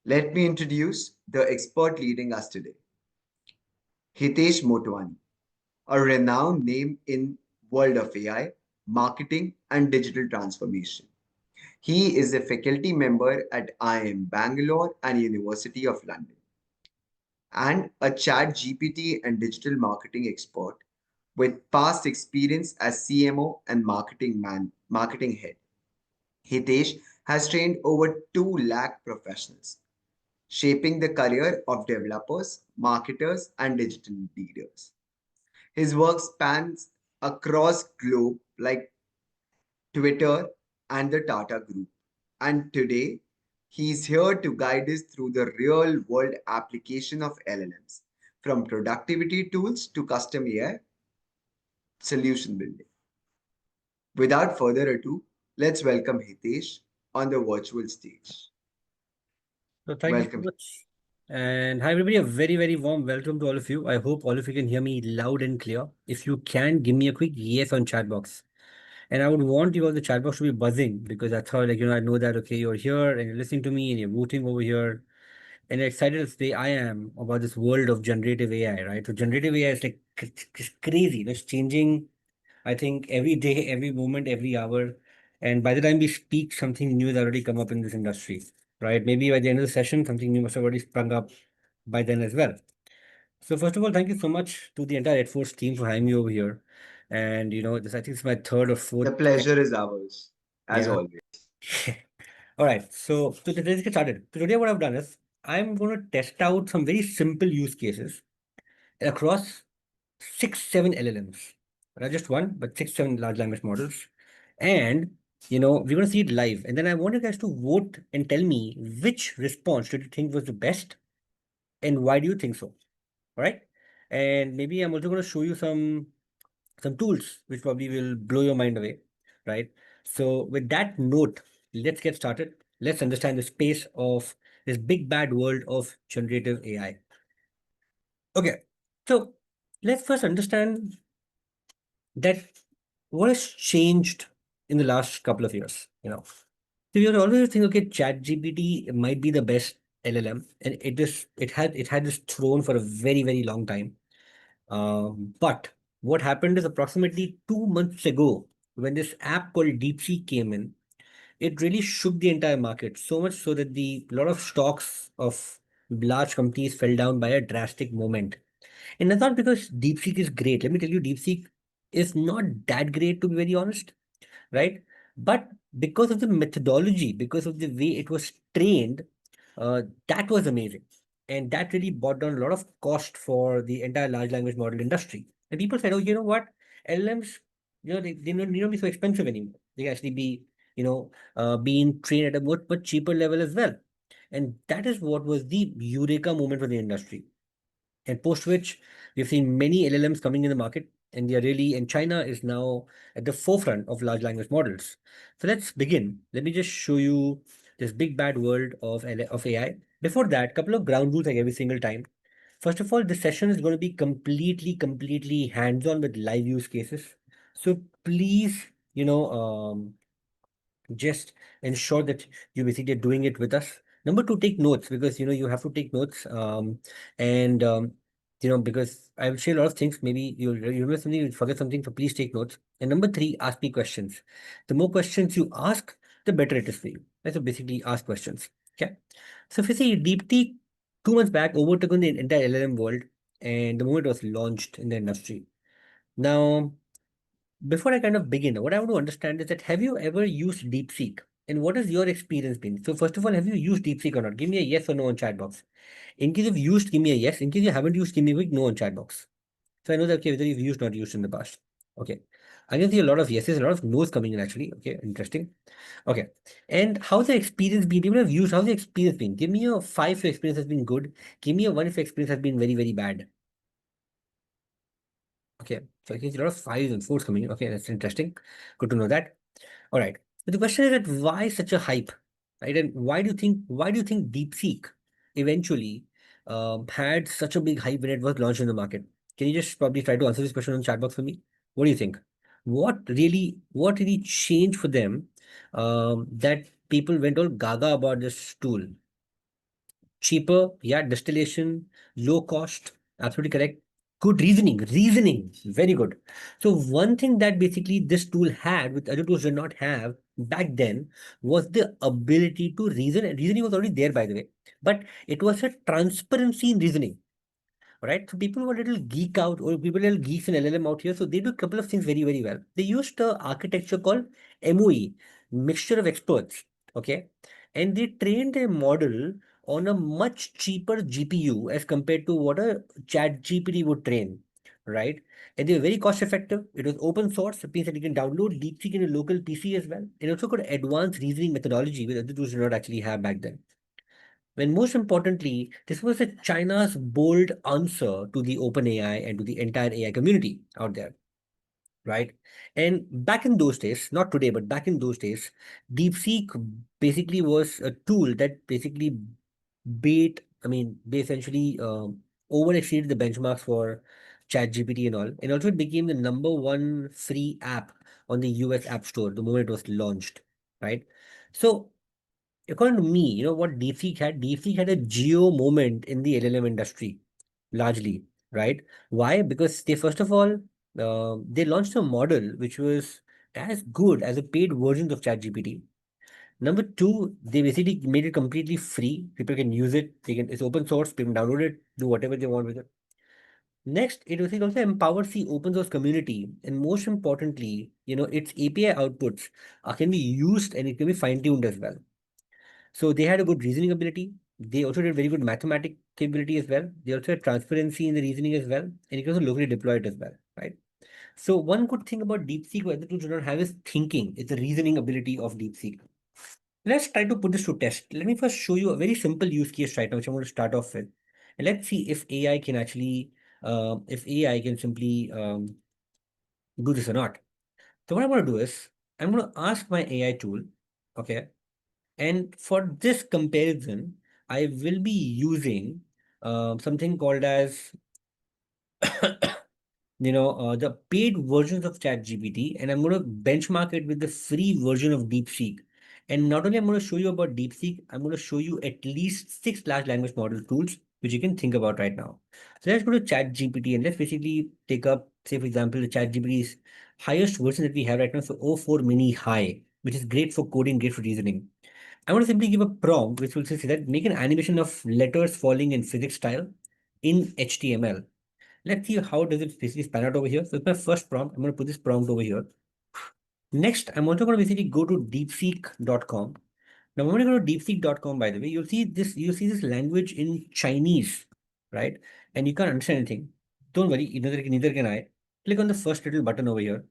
Let me introduce the expert leading us today, Hitesh Motwani, a renowned name in world of AI, marketing, and digital transformation. He is a faculty member at IIM Bangalore and University of London, and a chat GPT and digital marketing expert with past experience as CMO and marketing head. Hitesh has trained over 2 lakh professionals, shaping the career of developers, marketers, and digital leaders. His work spans across globe like Twitter and the Tata Group. And today, he's here to guide us through the real world application of LLMs, from productivity tools to custom AI solution building. Without further ado, let's welcome Hitesh on the virtual stage. So thank you so Welcome. much. And hi everybody, a very, very warm welcome to all of you. I hope all of you can hear me loud and clear. If you can, give me a quick yes on chat box. And I would want you all the chat box to be buzzing because that's how I know that okay, you're here and you're listening to me and you're rooting over here and you're excited as the I am about this world of generative AI, right? So generative AI is like it's crazy. It's changing, I think, every day, every moment, every hour. And by the time we speak, something new has already come up in this industry, right? Maybe by the end of the session, something new must have already sprung up by then as well. So first of all, thank you so much to the entire edForce team for having me over here. And this I think it's my third or fourth. The pleasure is ours, as Yeah. always. All right. So let's get started. So today, what I've done is I'm going to test out some very simple use cases across 6, 7 LLMs. Not just one, but 6, 7 large language models. And we're gonna see it live. And then I want you guys to vote and tell me which response did you think was the best and why do you think so? All right. And maybe I'm also gonna show you some tools which probably will blow your mind away. Right. So with that note, let's get started. Let's understand the space of this big bad world of generative AI. Okay. So let's first understand that what has changed in the last couple of years. So you're always thinking, okay, ChatGPT might be the best LLM, and it had this throne for a very, very long time. But what happened is approximately 2 months ago, when this app called DeepSeek came in, it really shook the entire market, so much so that the lot of stocks of large companies fell down by a drastic moment. And that's not because DeepSeek is great. Let me tell you, DeepSeek is not that great, to be very honest, right? But because of the methodology, because of the way it was trained, that was amazing. And that really brought down a lot of cost for the entire large language model industry. And people said, oh, you know what? LLMs, they don't need to be so expensive anymore. They can actually be, being trained at a much cheaper level as well. And that is what was the eureka moment for the industry. And post which we've seen many LLMs coming in the market, and they are really, and China is now at the forefront of large language models. So let's begin. Let me just show you this big bad world of AI. Before that, couple of ground rules like every single time. First of all, this session is going to be completely hands-on with live use cases. So please, just ensure that you basically are doing it with us. Number two, take notes because you have to take notes. And because I will share a lot of things. Maybe you remember something, you forget something. So please take notes. And number three, ask me questions. The more questions you ask, the better it is for you. Right? So basically, ask questions. Okay. So if you see DeepSeek 2 months back overtook the entire LLM world, and the moment it was launched in the industry. Now, before I kind of begin, what I want to understand is that have you ever used DeepSeek? And what has your experience been? So first of all, have you used DeepSeek or not? Give me a yes or no on chat box. In case you've used, give me a yes. In case you haven't used, give me a quick no on chat box. So I know that okay, whether you've used or not used in the past. Okay. I can see a lot of yeses, a lot of no's coming in actually. Okay, interesting. Okay. And how's the experience been? Even if you've used, how's the experience been? Give me a 5 if your experience has been good. Give me a 1 if your experience has been very, very bad. Okay. So I can see a lot of 5s and 4s coming in. Okay, that's interesting. Good to know that. All right. But the question is that why such a hype, right? And why do you think DeepSeek eventually had such a big hype when it was launched in the market? Can you just probably try to answer this question on the chat box for me? What do you think? What really changed for them that people went all gaga about this tool? cheaper, yeah, distillation, low cost, absolutely correct. Good reasoning, very good. So one thing that basically this tool had, which other tools did not have back then, was the ability to reason. And reasoning was already there, by the way, but it was a transparency in reasoning, right? So people were a little geek out, or people are little geeks in LLM out here. So they do a couple of things very, very well. They used a architecture called MOE, mixture of experts. Okay. And they trained a model on a much cheaper GPU as compared to what a chat GPT would train. Right. And they were very cost effective. It was open source. It means that you can download DeepSeek in your local PC as well. And also got advanced reasoning methodology, which other tools did not actually have back then. When most importantly, this was a China's bold answer to the open AI and to the entire AI community out there, right? And back in those days, not today, but back in those days, DeepSeek basically was a tool that basically they essentially over exceeded the benchmarks for ChatGPT and all. And also it became the number one free app on the US App Store the moment it was launched, right? So according to me, you know what DeepSeek had? DeepSeek had a geo moment in the LLM industry, largely, right? Why? Because they first of all they launched a model which was as good as a paid version of ChatGPT. Number two, they basically made it completely free. People can use it. It's open source. People can download it, do whatever they want with it. Next, it also empowers the open source community, and most importantly, its API outputs can be used and it can be fine tuned as well. So they had a good reasoning ability. They also did very good mathematic capability as well. They also had transparency in the reasoning as well, and it was also locally deployed as well, right? So one good thing about DeepSeek, what other tools do not have, is thinking. It's the reasoning ability of DeepSeek. Let's try to put this to test. Let me first show you a very simple use case right now, which I'm going to start off with, and let's see if AI can actually, if AI can simply do this or not. So what I'm going to do is I'm going to ask my AI tool, okay. And for this comparison, I will be using something called as the paid versions of ChatGPT, and I'm going to benchmark it with the free version of DeepSeek. And not only I'm going to show you about DeepSeek, I'm going to show you at least six large language model tools which you can think about right now. So let's go to ChatGPT and let's basically take up, say for example, the ChatGPT's highest version that we have right now, so O4 Mini High, which is great for coding, great for reasoning. I want to simply give a prompt which will say that make an animation of letters falling in physics style in HTML. Let's see how does it basically span out over here. So it's my first prompt. I'm going to put this prompt over here. Next, I'm also going to basically go to deepseek.com. Now, when you go to deepseek.com, by the way, you'll see this language in Chinese, right? And you can't understand anything. Don't worry, neither can I. Click on the first little button over here,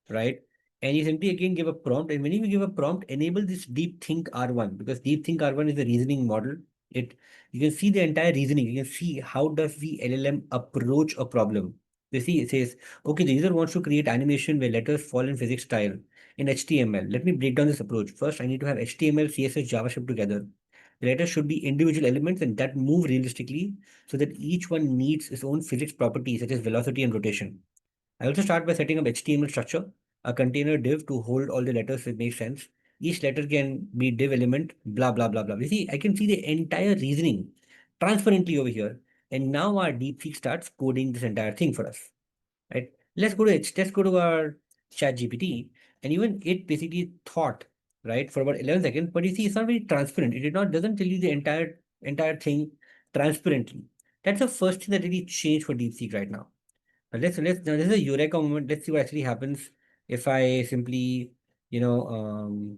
right? And you simply again give a prompt. And when you give a prompt, enable this Deep Think R1, because Deep Think R1 is a reasoning model. It You can see the entire reasoning. You can see how does the LLM approach a problem. You see, it says, okay, the user wants to create animation where letters fall in physics style in HTML. Let me break down this approach. First, I need to have HTML, CSS, JavaScript together. The letters should be individual elements and that move realistically so that each one needs its own physics properties such as velocity and rotation. I also start by setting up HTML structure, a container div to hold all the letters that make sense. Each letter can be div element, blah, blah, blah, blah. You see, I can see the entire reasoning transparently over here. And now our DeepSeek starts coding this entire thing for us, right? Let's go to our chat GPT, and even it basically thought, right, for about 11 seconds, but you see, it's not very transparent. Doesn't tell you the entire thing transparently. That's the first thing that really changed for DeepSeek right now. Let's now this is a eureka moment. Let's see what actually happens if I simply, you know,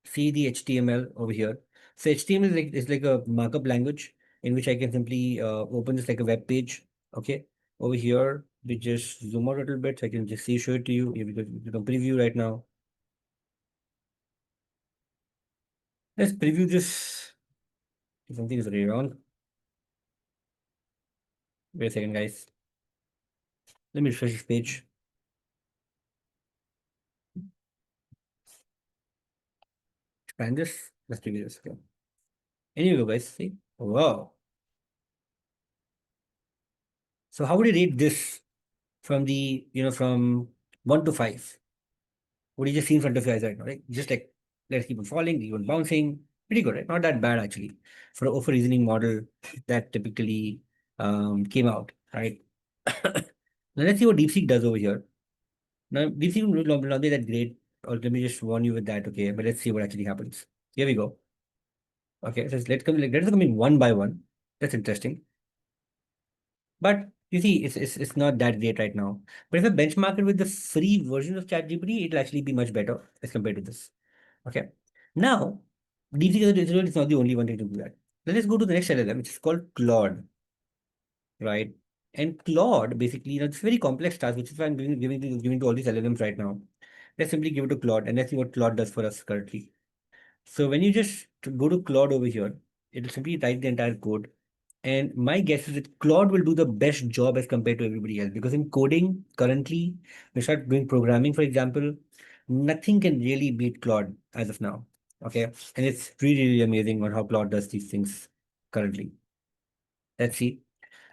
see the HTML over here. So HTML is like a markup language in which I can simply open this like a web page. Okay, over here we just zoom out a little bit so I can just show it to you. Yeah, because you can preview right now. Let's preview this. If something is really wrong. Wait a second, guys. Let me refresh this page. Expand this. Let's preview this. Okay. Anyway, guys, see. Wow. So how would you rate this from from 1 to 5? What do you just see in front of your eyes right now, right? Just like let's keep on falling, keep on bouncing. Pretty good, right? Not that bad actually for reasoning model that typically came out, right? Now let's see what DeepSeek does over here. Now DeepSeek will not be that great, or let me just warn you with that, okay? But let's see what actually happens. Here we go. Okay, so let us come in one by one. That's interesting. But you see, it's not that great right now. But if I benchmark it with the free version of ChatGPT, it'll actually be much better as compared to this. Okay. Now, DeepSeek is not the only one to do that. Let's go to the next LLM, which is called Claude, right? And Claude basically, it's a very complex task, which is why I'm giving to all these LLMs right now. Let's simply give it to Claude and let's see what Claude does for us currently. So when you just go to Claude over here, it'll simply write the entire code. And my guess is that Claude will do the best job as compared to everybody else. Because in coding, currently, when you start doing programming, for example, nothing can really beat Claude as of now. Okay. And it's really, really amazing on how Claude does these things currently. Let's see.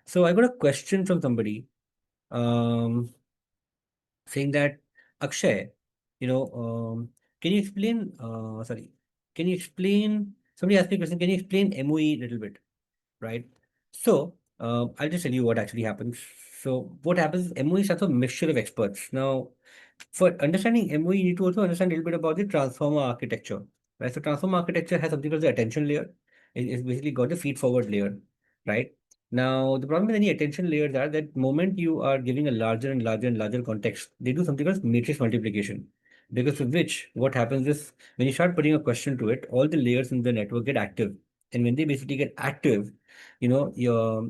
So I got a question from somebody um, saying that, Akshay, you know, can you explain, can you explain, somebody asked me a question, can you explain MOE a little bit? Right? So I'll just tell you what actually happens. So what happens is MOE is also a mixture of experts. Now, for understanding MOE, you need to also understand a little bit about the transformer architecture. Right? So transformer architecture has something called the attention layer. It's basically got the feed forward layer, right? Now, the problem with any attention layers are that moment you are giving a larger and larger and larger context, they do something called matrix multiplication. Because of which, what happens is when you start putting a question to it, all the layers in the network get active. And when they basically get active, your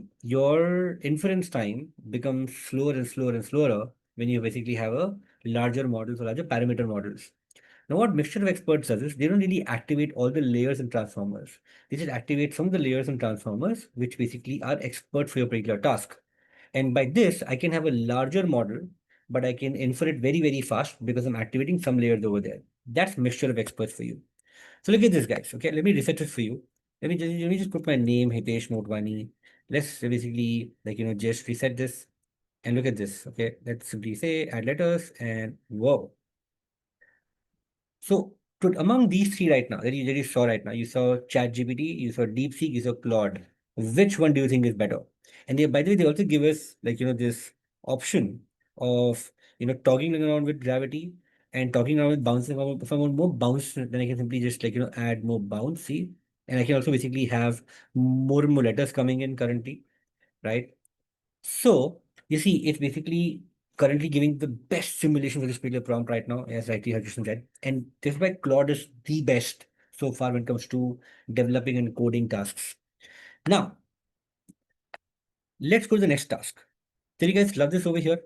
inference time becomes slower and slower and slower when you basically have a larger models or larger parameter models. Now, what mixture of experts does is they don't really activate all the layers and transformers. They just activate some of the layers and transformers, which basically are expert for your particular task. And by this, I can have a larger model, but I can infer it very, very fast because I'm activating some layers over there. That's mixture of experts for you. So look at this, guys. Okay, let me reset it for you. Let me just put my name, Hitesh Motwani. Let's basically just reset this and look at this. Okay, let's simply say add letters and whoa. So among these three right now that you saw right now, you saw ChatGPT, you saw DeepSeek, you saw Claude. Which one do you think is better? And they, by the way, they also give us this option of toggling around with gravity and talking around with bouncing. If I want more bounce, then I can simply just add more bounce. See, and I can also basically have more and more letters coming in currently, right? So you see, it's basically currently giving the best simulation for this particular prompt right now, as rightly Hutchinson said. And this is why Claude is the best so far when it comes to developing and coding tasks. Now, let's go to the next task. Did you guys love this over here?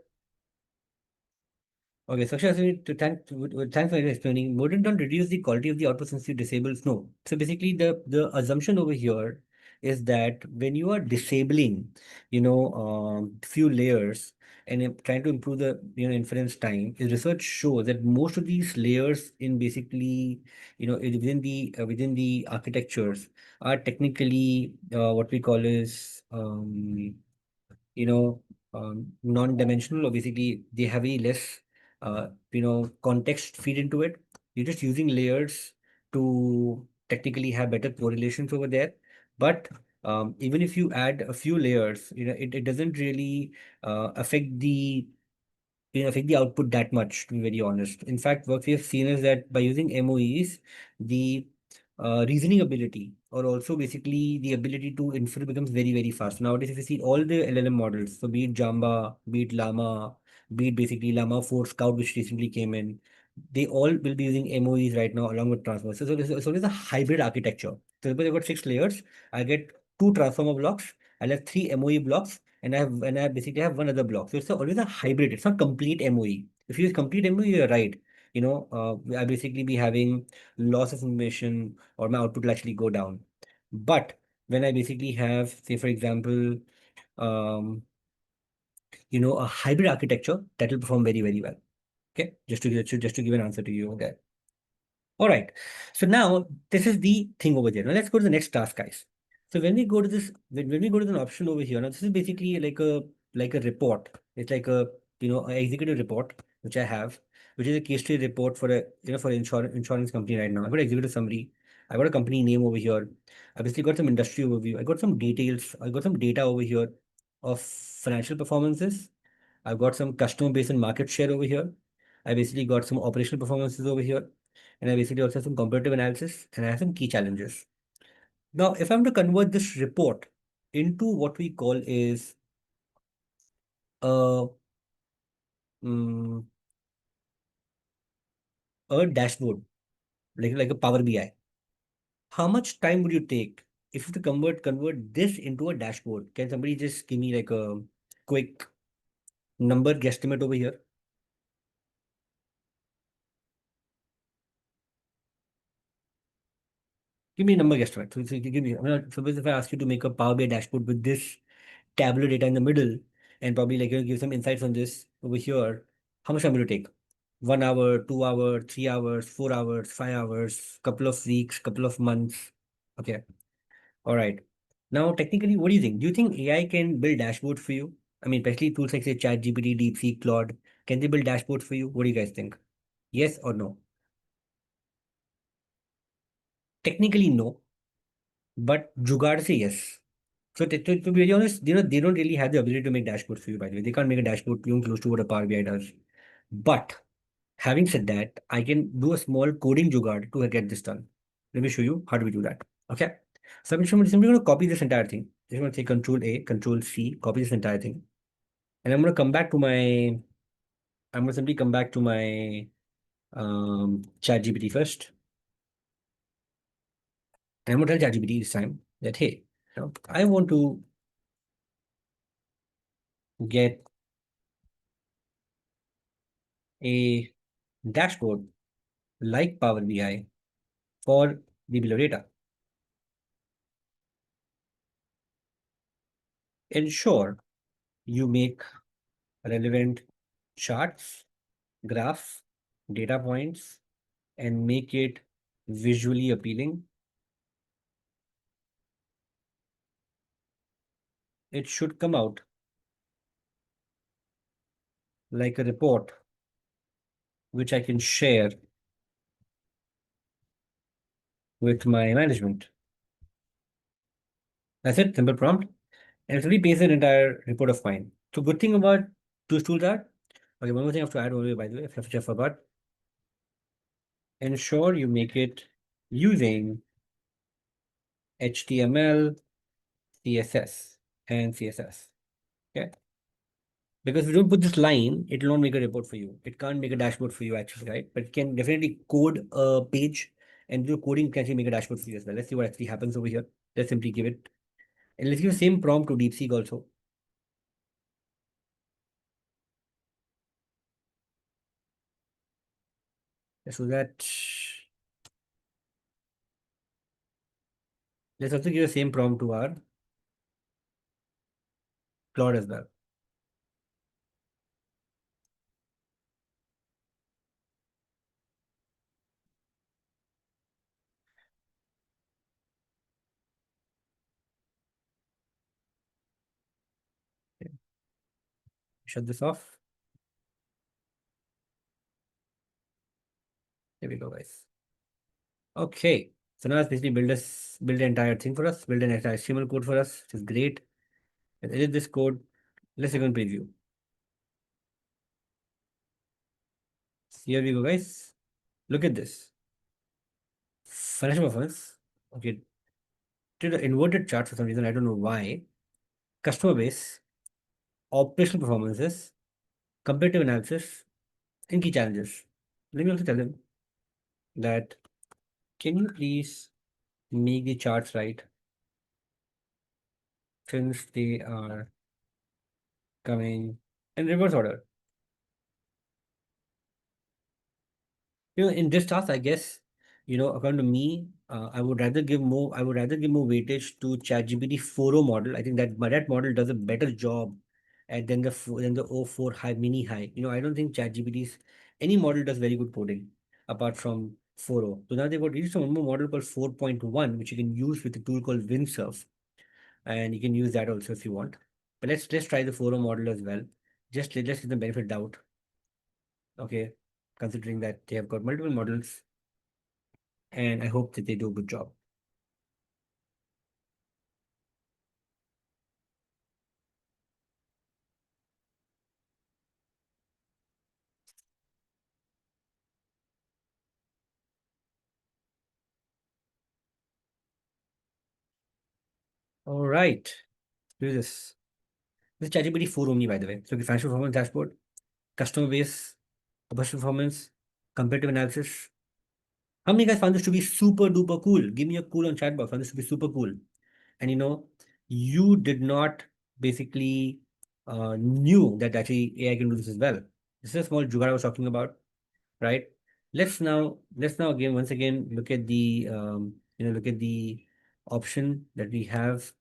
Okay, Saksha, thanks for explaining. Modern don't reduce the quality of the output since you disable no. So basically, the assumption over here is that when you are disabling, few layers and trying to improve the inference time, research shows that most of these layers in basically within the architectures are technically what we call is you know, non-dimensional, or basically they have a less, context feed into it. You're just using layers to technically have better correlations over there. But even if you add a few layers, it doesn't really affect the affect the output that much, to be very honest. In fact, what we have seen is that by using MOEs, the reasoning ability, or also basically the ability to infer, becomes very, very fast. Nowadays, if you see all the LLM models, so be it Jamba, be it Llama, be it basically Llama 4 Scout, which recently came in, they all will be using MOEs right now along with transformers. So it's a hybrid architecture. So suppose I've got 6 layers, I get 2 transformer blocks, I'll have 3 MOE blocks, and I basically have one other block. So it's always a hybrid. It's not complete MOE. If you use complete MOE, you're right. I basically be having loss of information, or my output will actually go down. But when I basically have, say for example, um, a hybrid architecture, that will perform very, very well. Okay, just to give an answer to you there. All right. So now this is the thing over there. Now let's go to the next task, guys. So when we go to this, when we go to the option over here, now this is basically like a report. It's like a an executive report which I have, which is a case study report for a for an insurance company right now. I've got executive summary. I got a company name over here. I basically got some industry overview. I got some details. I got some data over here of financial performances. I've got some customer base and market share over here. I basically got some operational performances over here. And I basically also have some comparative analysis and I have some key challenges. Now, if I'm to convert this report into what we call is a, mm, a dashboard, like a Power BI, how much time would you take if you have to convert this into a dashboard? Can somebody just give me like a quick number guesstimate over here? Give me a number guesstimate. So give me. Suppose if I ask you to make a Power BI dashboard with this tabular data in the middle, and probably like give some insights on this over here, how much time will it take? 1 hour, 2 hour, 3 hours, 4 hours, 5 hours, couple of weeks, couple of months. Okay. All right. Now, technically, what do you think? Do you think AI can build dashboards for you? I mean, especially tools like say ChatGPT, DeepSeek, Claude. Can they build dashboards for you? What do you guys think? Yes or no? Technically, no, but Jugaad say yes. So to be very honest, they don't really have the ability to make dashboards for you, by the way. They can't make a dashboard even close to what a Power BI does. But having said that, I can do a small coding jugaad to get this done. Let me show you how do we do that. Okay. So I'm simply going to copy this entire thing. Just going to say Control A, Control C, copy this entire thing. And I'm going to come back to my, I'm going to simply come back to my ChatGPT first. And I'm going to tell ChatGPT this time that, hey, I want to get a dashboard like Power BI for the below data. Ensure you make relevant charts, graphs, data points, and make it visually appealing. It should come out like a report which I can share with my management. That's it, simple prompt. And it's really based an entire report of mine. So good thing about those tools are, okay, one more thing I have to add over here, by the way, if I forgot. Ensure you make it using HTML, CSS, and CSS. Okay. Because if you don't put this line, it will not make a report for you. It can't make a dashboard for you actually, right? But it can definitely code a page and do coding can actually make a dashboard for you as well. Let's see what actually happens over here. Let's simply give it. And let's give the same prompt to DeepSeek also. So that let's also give the same prompt to our Claude as well. Okay. Shut this off. There we go, guys. Okay. So now let's basically build the entire thing for us, build an entire HTML code for us, which is great. Let's edit this code. Let's again preview. Here we go, guys. Look at this. Financial performance. Okay. To the inverted chart for some reason. I don't know why. Customer base, operational performances, comparative analysis, and key challenges. Let me also tell them that can you please make the charts right since they are coming in reverse order. In this task, I guess, according to me, I would rather give more weightage to ChatGPT 4.0 model. I think that model does a better job than the O4 high mini high. I don't think ChatGPT's any model does very good coding apart from 4.0. So now they've got released one more model called 4.1, which you can use with a tool called Windsurf, and you can use that also if you want. But let's try the 4.0 model as well. Let's give them benefit of doubt. Okay, considering that they have got multiple models and I hope that they do a good job. All right, do this. This is ChatGPT 4 only, by the way. So the financial performance dashboard, customer base, operational performance, competitive analysis. How many guys found this to be super duper cool? Give me a cool on chat box. Found this to be super cool. And you did not basically knew that actually AI can do this as well. This is a small jugaad I was talking about, right? Let's now again once again look at the look at the option that we have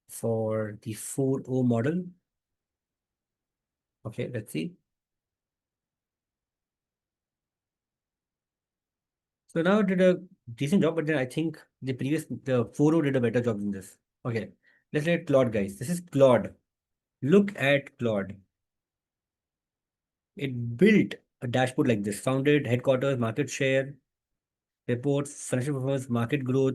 for the 4O model. Okay, let's see. So now it did a decent job, but then I think the 4O did a better job than this. Okay, let's let Claude, guys. This is Claude. Look at Claude. It built a dashboard like this: founded, headquarters, market share, reports, financial performance, market growth,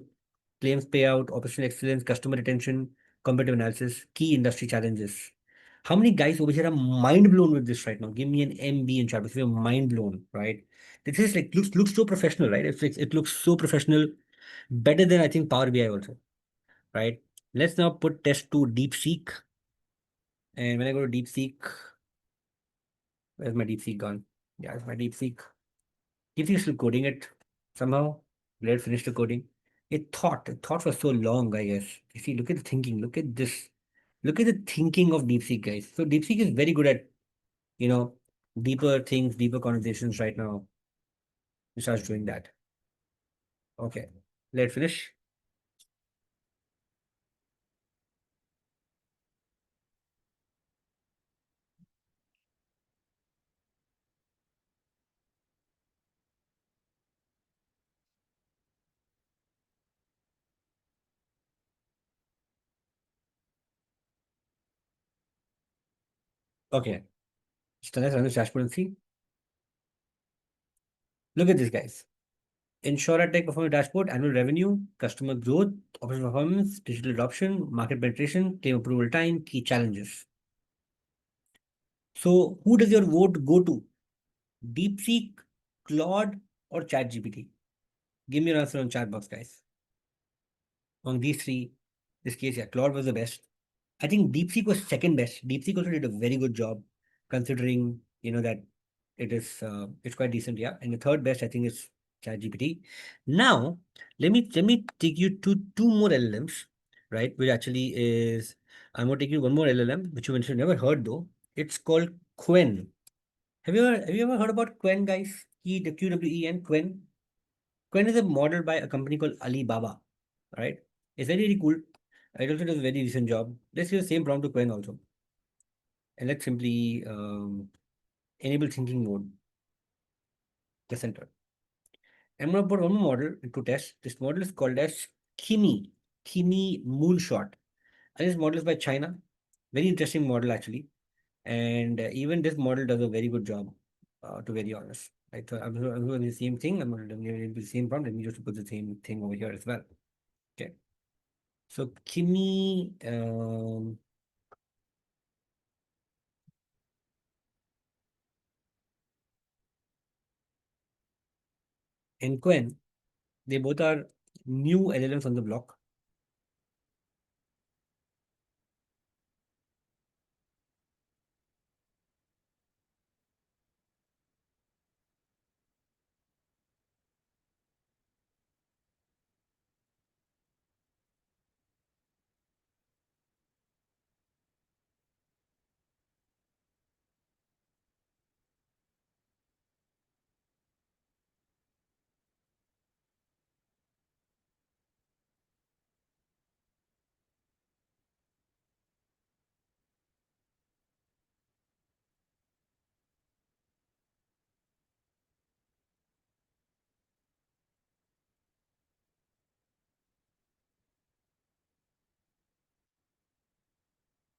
claims payout, operational excellence, customer retention, competitive analysis, key industry challenges. How many guys over here are mind blown with this right now? Give me an MB in chat if you're mind blown, right? This is like looks so professional, right? It looks so professional, better than I think Power BI also, right? Let's now put test to DeepSeek. And when I go to DeepSeek, where's my DeepSeek gone? Yeah, it's my DeepSeek. DeepSeek is still coding it somehow. Let it finish the coding. It thought for so long, I guess. You see, look at the thinking. Look at this. Look at the thinking of DeepSeek, guys. So DeepSeek is very good at, you know, deeper things, deeper conversations right now. It starts doing that. Okay. Let it finish. Okay. So let's run this dashboard and see. Look at this, guys. InsurTech performance dashboard, annual revenue, customer growth, operational performance, digital adoption, market penetration, claim approval time, key challenges. So who does your vote go to? DeepSeek, Claude, or ChatGPT? Give me your answer on chat box, guys. On these three, this case, yeah, Claude was the best. I think DeepSeek was second best. DeepSeek also did a very good job, considering that it's quite decent, yeah. And the third best, I think, is ChatGPT. Now, let me take you to two more LLMs, right? Which actually is I'm gonna take you one more LLM, which you mentioned never heard though. It's called Quen. Have you ever heard about Quen, guys? QWEN, Quen. Quen is a model by a company called Alibaba, right? It's very, very cool. It also does a very decent job. Let's give the same prompt to Quen also. And let's simply enable thinking mode, the center. I'm going to put one more model into test. This model is called as Kimi Moonshot. And this model is by China. Very interesting model, actually. And even this model does a very good job, to very honest. Right? So I'm doing the same thing. I'm going to do the same prompt. Let me just put the same thing over here as well. Okay. So Kimi and Quen, they both are new LLMs on the block.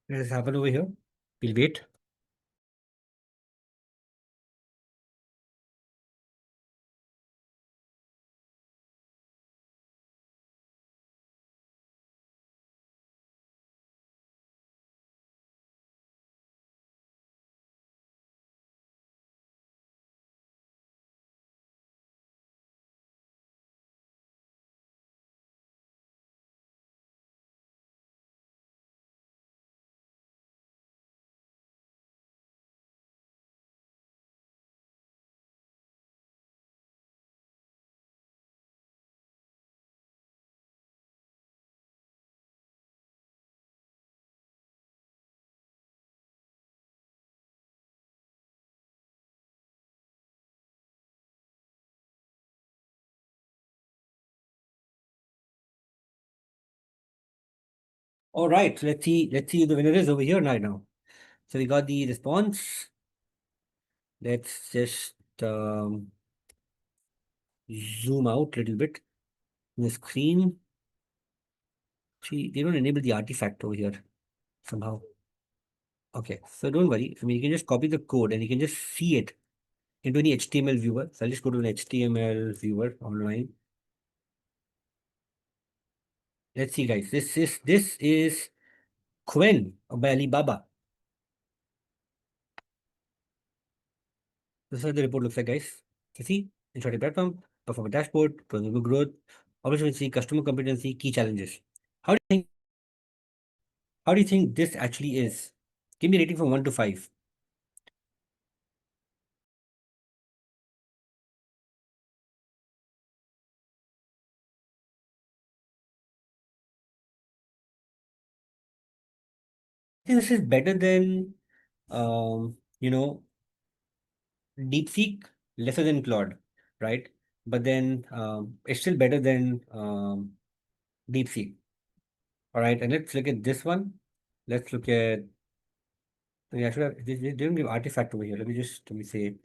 Let us happen over here. We'll wait. All right, so let's see who the winner is over here right now. So we got the response. Let's just zoom out a little bit on the screen. See, they don't enable the artifact over here somehow. Okay, so don't worry. I mean, you can just copy the code and you can just see it into any HTML viewer. So I'll just go to an HTML viewer online. Let's see, guys. This is Quen by Alibaba. This is how the report looks like, guys. You see, instructive platform, perform a dashboard, profitable growth, opportunity, customer competency, key challenges. How do you think? How do you think this actually is? Give me a rating from 1 to 5. I think this is better than, you know, DeepSeek, lesser than Claude, right? But then it's still better than DeepSeek. All right, and let's look at this one. Let's look at. Yeah, I should have. They didn't give artifact over here. Let me say.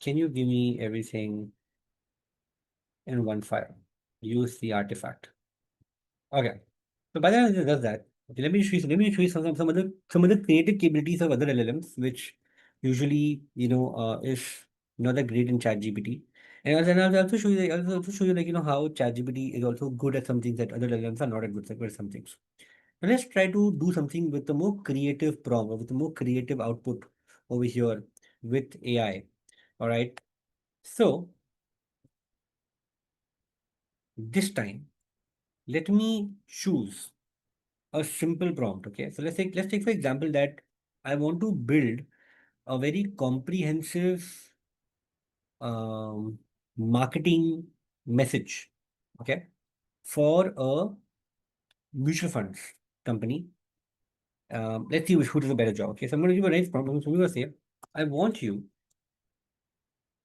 Can you give me everything in one file? Use the artifact. Okay. So by the time it does that, okay, let me show you some other creative capabilities of other LLMs, which usually is not that great in ChatGPT. And I'll also show you like how ChatGPT is also good at some things that other LLMs are not at good at some things. Now let's try to do something with a more creative prompt or with a more creative output over here with AI. All right. So this time, let me choose a simple prompt. Okay, so let's take for example that I want to build a very comprehensive um, marketing message. Okay, for a mutual funds company. Let's see who does a better job. Okay, so I'm going to give a nice prompt. So I'm going to say, I want you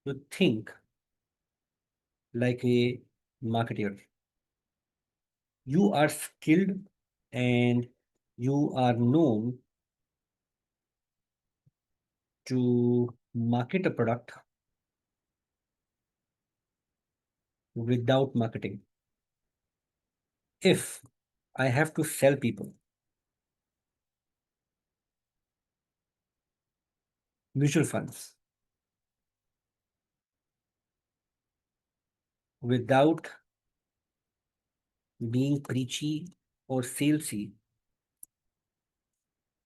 to think like a marketer. You are skilled and you are known to market a product without marketing. If I have to sell people mutual funds without being preachy or salesy,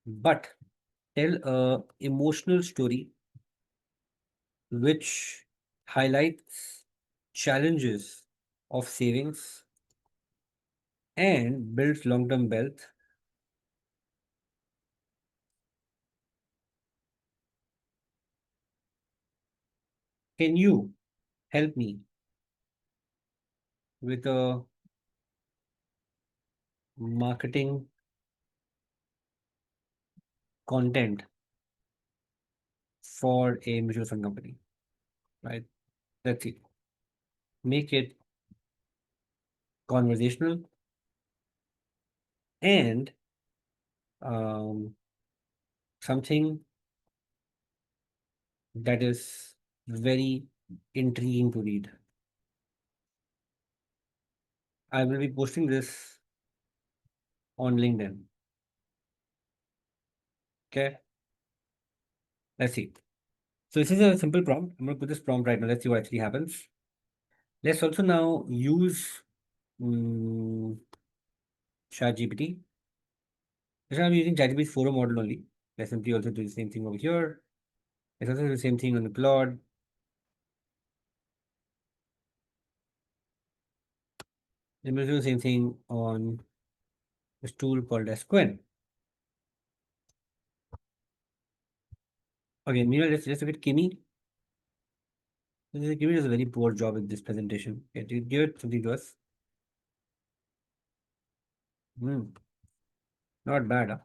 but tell a emotional story which highlights challenges of savings and builds long-term wealth, can you help me with a marketing content for a mutual fund company? Right? That's it. Make it conversational and um, something that is very intriguing to read. I will be posting this on LinkedIn. Okay, let's see. So this is a simple prompt. I'm going to put this prompt right now. Let's see what actually happens. Let's also now use um, ChatGPT. This time I'm using ChatGPT's forum model only. Let's simply also do the same thing over here. Let's also do the same thing on the Claude. Then we'll do the same thing on this tool called as Quen. Okay, meanwhile, let's look at Kimi. Kimi does a very poor job with this presentation. Okay, give it something to us. Not bad, huh?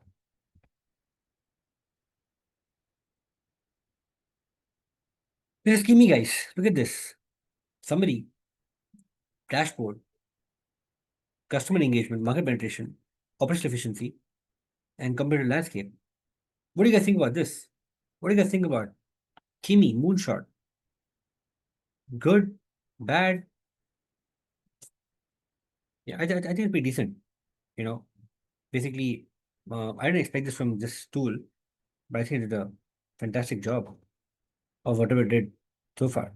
This is Kimi, guys. Look at this. Summary, dashboard, customer engagement, market penetration, operational efficiency. and competitive landscape. What do you guys think about this? What do you guys think about Kimi, Moonshot? Good, bad? Yeah, I think it's pretty decent. You know, basically, I didn't expect this from this tool, but I think it did a fantastic job of whatever it did so far.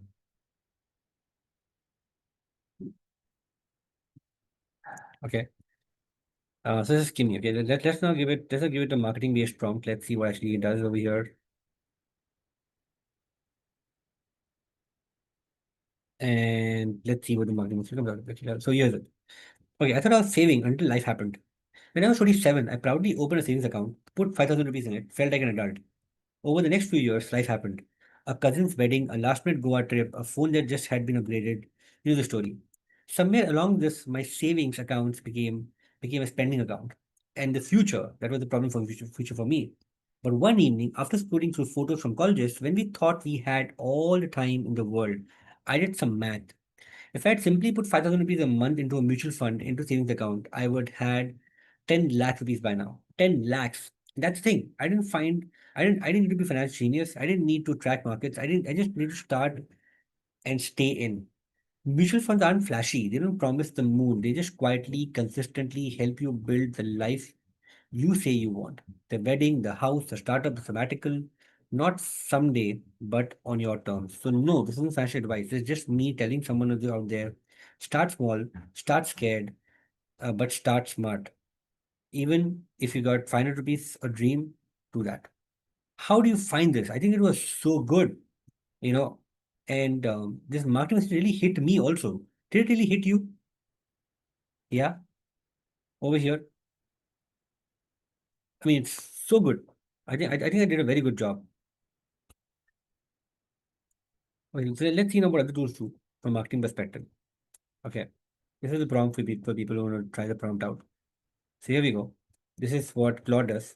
Okay. So this is Kimi. Okay, let's now give it, let's now give it a marketing based prompt. Let's see what actually it does over here. And let's see what the marketing message comes out of it. So here's it. Okay, I thought I was saving until life happened. When I was 27, I proudly opened a savings account, put 5,000 rupees in it, felt like an adult. Over the next few years, life happened. A cousin's wedding, a last minute Goa trip, a phone that just had been upgraded. You know the story. Somewhere along this, my savings accounts became a spending account. And the future, that was the problem for future for me. But one evening, after scrolling through photos from colleges, when we thought we had all the time in the world, I did some math. If I had simply put 5,000 rupees a month into a mutual fund, into savings account, I would had 10 lakh rupees by now. 10 lakhs. That's the thing. I didn't need to be a financial genius. I didn't need to track markets. I just need to start and stay in. Mutual funds aren't flashy. They don't promise the moon. They just quietly, consistently help you build the life you say you want. The wedding, the house, the startup, the sabbatical, not someday, but on your terms. So, no, this isn't financial advice. It's just me telling someone out there start small, start scared, but start smart. Even if you got 500 rupees a dream, do that. How do you find this? I think it was so good, you know, and this marketing message really hit me also. Did it really hit you? Yeah, over here. I mean, it's so good. I think I did a very good job. Okay, so let's see now what other tools do from marketing perspective. Okay, this is the prompt for people who want to try the prompt out. So here we go. This is what Claude does.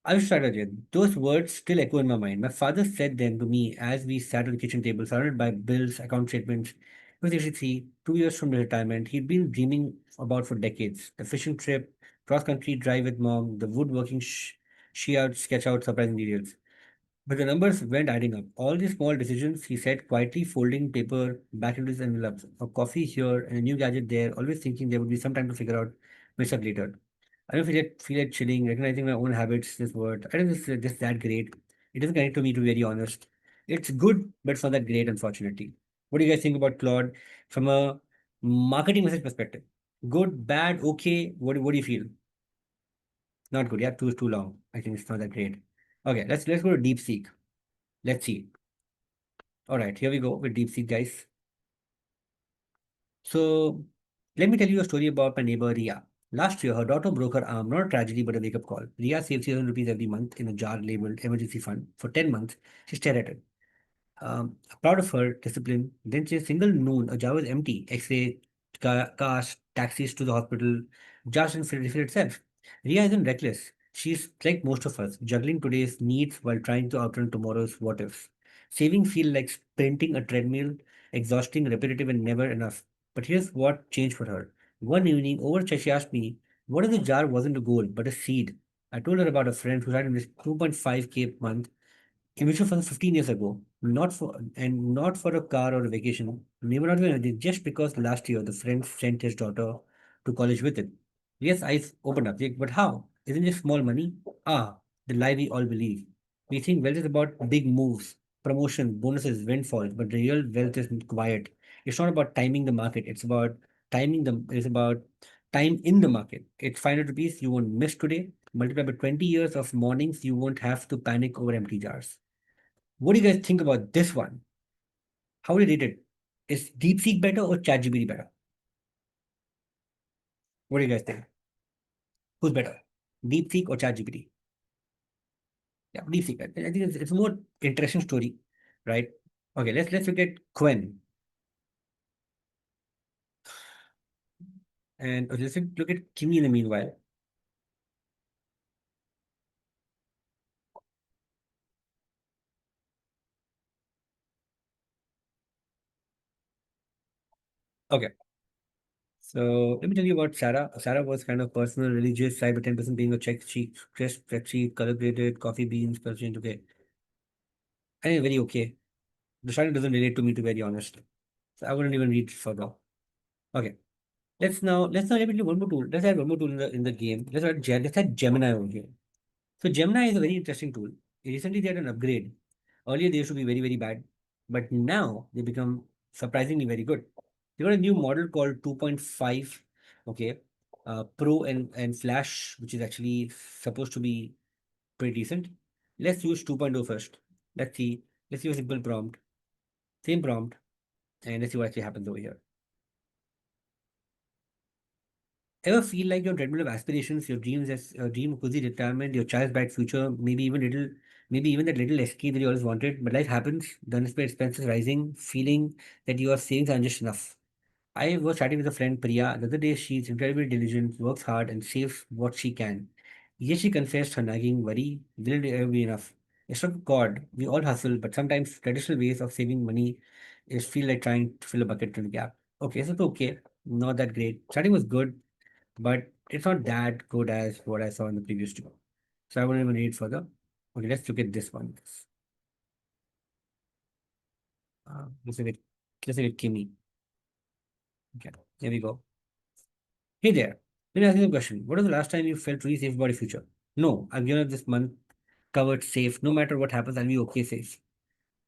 I will start again. Those words still echo in my mind. My father said them to me as we sat on the kitchen table, surrounded by bills, account statements. He was 83, 2 years from retirement. He'd been dreaming about for decades. The fishing trip, cross-country drive with mom, the woodworking she out, sketch out surprising details. But the numbers weren't adding up. All these small decisions, he said, quietly folding paper back into his envelopes. A coffee here and a new gadget there, always thinking there would be some time to figure out mess up later. I don't feel it chilling, recognizing my own habits, this word. I don't think this that great. It doesn't connect to me, to be very honest. It's good, but it's not that great, unfortunately. What do you guys think about Claude from a marketing message perspective? Good, bad, okay? What do you feel? Not good. Yeah, too long. I think it's not that great. Okay, let's go to DeepSeek. Let's see. All right, here we go with DeepSeek, guys. So, let me tell you a story about my neighbor Ria. Last year, her daughter broke her arm, not a tragedy, but a wake up call. Ria saved 3,000 rupees every month in a jar labeled emergency fund. For 10 months, she stared at it. Proud of her discipline, didn't say a single noon, a jar was empty. X-ray, cars, taxis to the hospital, just didn't refill itself. Ria isn't reckless. She's like most of us, juggling today's needs while trying to outrun tomorrow's what ifs. Saving feel like sprinting a treadmill, exhausting, repetitive, and never enough. But here's what changed for her. One evening, over chat, she asked me, what if the jar wasn't a goal, but a seed? I told her about a friend who had invested 2.5K a month mutual funds 15 years ago, not for a car or a vacation, maybe not even just because last year the friend sent his daughter to college with it. Yes, eyes opened up. But how? Isn't it small money? Ah, the lie we all believe. We think wealth is about big moves, promotion, bonuses, windfalls, but the real wealth is quiet. It's not about timing the market. It's about time in the market. It's 500 rupees you won't miss today. Multiply by 20 years of mornings you won't have to panic over empty jars. What do you guys think about this one? How do you rate it? Is DeepSeek better or ChatGPT better? What do you guys think? Who's better? DeepSeek or ChatGPT? Yeah, DeepSeek. I think it's a more interesting story, right? Okay, let's look at Quen and let's look at Kimi in the meanwhile. Okay, So let me tell you about Sarah. Sarah was kind of personal, religious, cyber 10% being a check sheet, crisp, spreadsheet, color graded, coffee beans, percent. Okay. I think very okay. The starting doesn't relate to me, to be very honest. So I wouldn't even read further. Okay. Let's now let me do one more tool. Let's add one more tool in the game. Let's add Gemini over here. So Gemini is a very interesting tool. Recently they had an upgrade. Earlier they used to be very, very bad, but now they become surprisingly very good. They got a new model called 2.5, okay, Pro and Flash, which is actually supposed to be pretty decent. Let's use 2.0 first. Let's see. Let's use a simple prompt, same prompt, and let's see what actually happens over here. Ever feel like your treadmill of aspirations, your dreams as dream cozy retirement, your child's bright future, maybe even that little escape that you always wanted, but life happens, the unexpected expenses rising, feeling that your savings aren't just enough. I was chatting with a friend, Priya, the other day. She's incredibly diligent, works hard, and saves what she can. Yet she confessed her nagging worry, will it ever be enough? It's not God, we all hustle, but sometimes traditional ways of saving money is feel like trying to fill a bucket to the gap. Okay, so it's okay, not that great. Starting was good, but it's not that good as what I saw in the previous two. So I won't even read further. Okay, let's look at this one. Let's look at Kimmy. Okay, here we go. Hey there. Let me ask you a question. What was the last time you felt really safe about your future? No, I'm given up this month covered safe. No matter what happens, I'll be okay safe.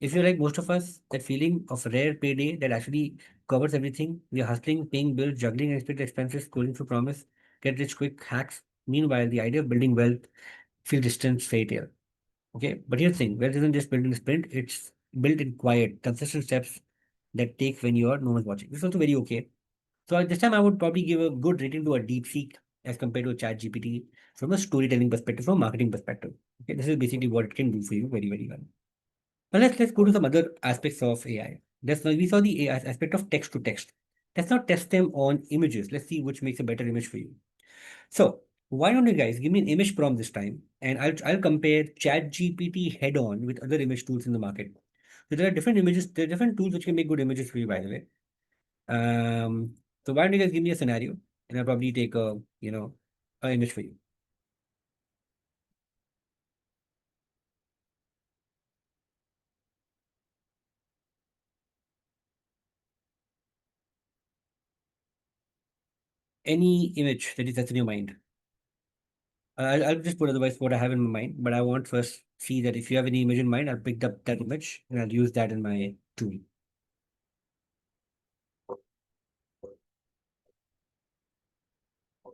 If you're like most of us, that feeling of rare payday that actually covers everything, we are hustling, paying bills, juggling unexpected expenses, scrolling through promise, get rich quick hacks. Meanwhile, the idea of building wealth feels distant fairy tale. Okay, but here's the thing: wealth isn't just built in a sprint; it's built in quiet, consistent steps that take when you are no one's watching. This is also very okay. So at this time, I would probably give a good rating to a DeepSeek as compared to a ChatGPT from a storytelling perspective, from a marketing perspective. Okay, this is basically what it can do for you very, very well. Now let's go to some other aspects of AI. We saw the AI aspect of text to text. Let's now test them on images. Let's see which makes a better image for you. So why don't you guys give me an image prompt this time, and I'll compare ChatGPT head on with other image tools in the market. So there are different images, there are different tools which can make good images for you, by the way. Um, so why don't you guys give me a scenario, and I'll probably take a image for you. Any image that's in your mind. I'll just put otherwise what I have in my mind, but I want first see that if you have any image in mind, I'll pick up that image and I'll use that in my tool.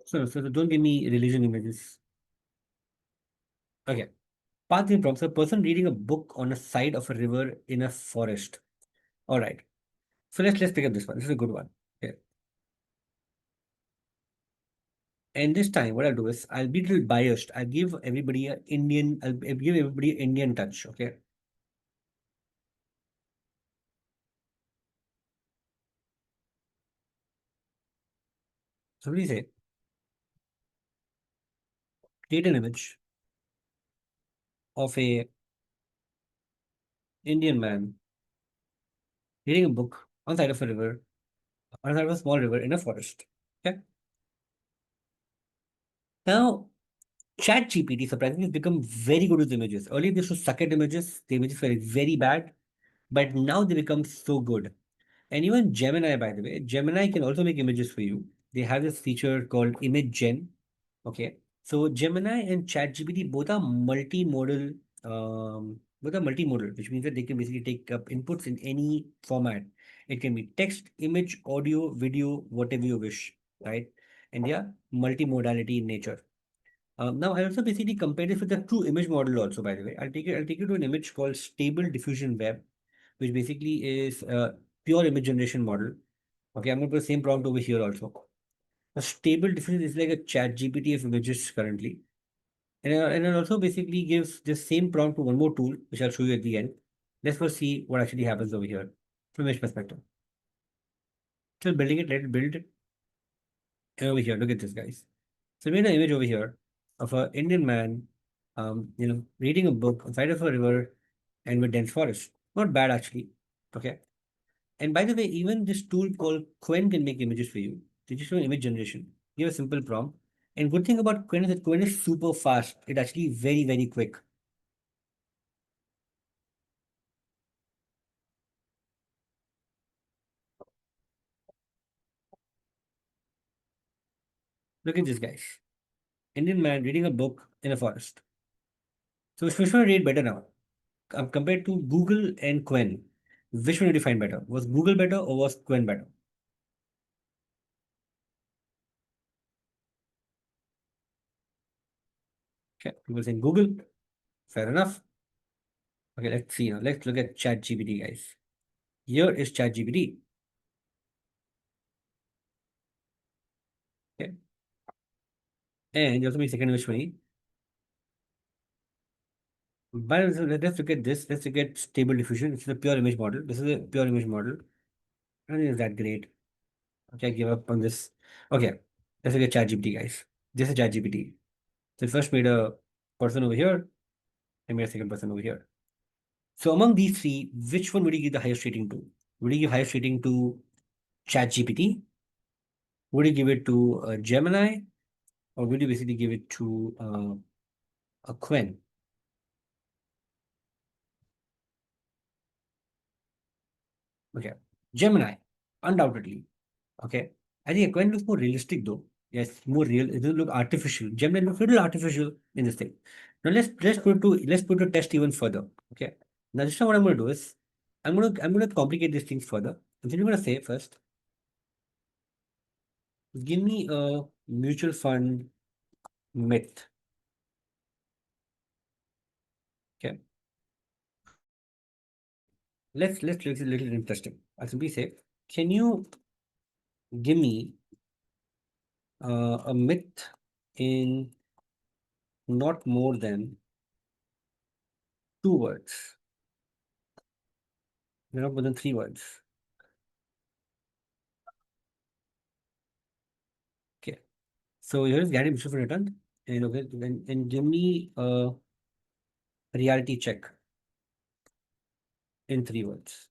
So don't give me religion images. Okay. Path in prompts. A person reading a book on a side of a river in a forest. All right. So let's pick up this one. This is a good one. Okay. And this time, what I'll do is I'll be a little biased. I'll give everybody a Indian. I'll give everybody an Indian touch. Okay. So what do you say? Create an image of a Indian man reading a book on the side of a river, on the side of a small river in a forest. Okay. Now, ChatGPT surprisingly has become very good with images. Earlier, they used to suck at images. The images were very bad, but now they become so good. And even Gemini, by the way, Gemini can also make images for you. They have this feature called Image Gen. Okay. So Gemini and ChatGPT both are multimodal, which means that they can basically take up inputs in any format. It can be text, image, audio, video, whatever you wish, right? And they are multimodality in nature. Now I also basically compare this with the true image model also, by the way. I'll take you to an image called Stable Diffusion Web, which basically is a pure image generation model. Okay, I'm going to put the same prompt over here also. A stable diffusion is like a chat GPT of images currently. And it also basically gives the same prompt to one more tool, which I'll show you at the end. Let's first see what actually happens over here from image perspective. Still building it, let it build it. And over here, look at this, guys. So we made an image over here of an Indian man, reading a book on side of a river and with dense forest. Not bad actually. Okay. And by the way, even this tool called Quen can make images for you. digital image generation. Give a simple prompt. And good thing about Quen is that Quen is super fast. It's actually very, very quick. Look at this, guys. Indian man reading a book in a forest. So which one read better now? Compared to Google and Quen, which one did you find better? Was Google better or was Quen better? Okay, people saying Google. Fair enough. Okay, let's see now. Let's look at ChatGPT, guys. Here is ChatGPT. Okay, and you also make second image funny. But let's look at this. Let's look at stable diffusion. This is a pure image model. This is a pure image model. I don't think it's that great. Okay, I give up on this. Okay, let's look at ChatGPT, guys. This is ChatGPT. So first made a person over here and made a second person over here. So among these three, which one would you give the highest rating to? Would you give highest rating to ChatGPT? Would you give it to Gemini? Or would you basically give it to a Quen? Okay, Gemini, undoubtedly. Okay, I think a Quen looks more realistic though. Yes, more real. It doesn't look artificial. Gemini looks a little artificial in this thing. Now let's put to test even further. Okay. Now this time what I'm going to do is I'm going to complicate these things further. And then I'm going to say first, give me a mutual fund myth. Okay. Let's make it a little interesting. I'll simply say, can you give me a myth in not more than 2 words, not more than 3 words. Okay. So here is guaranteed mutual fund return, and okay, and give me a reality check in 3 words.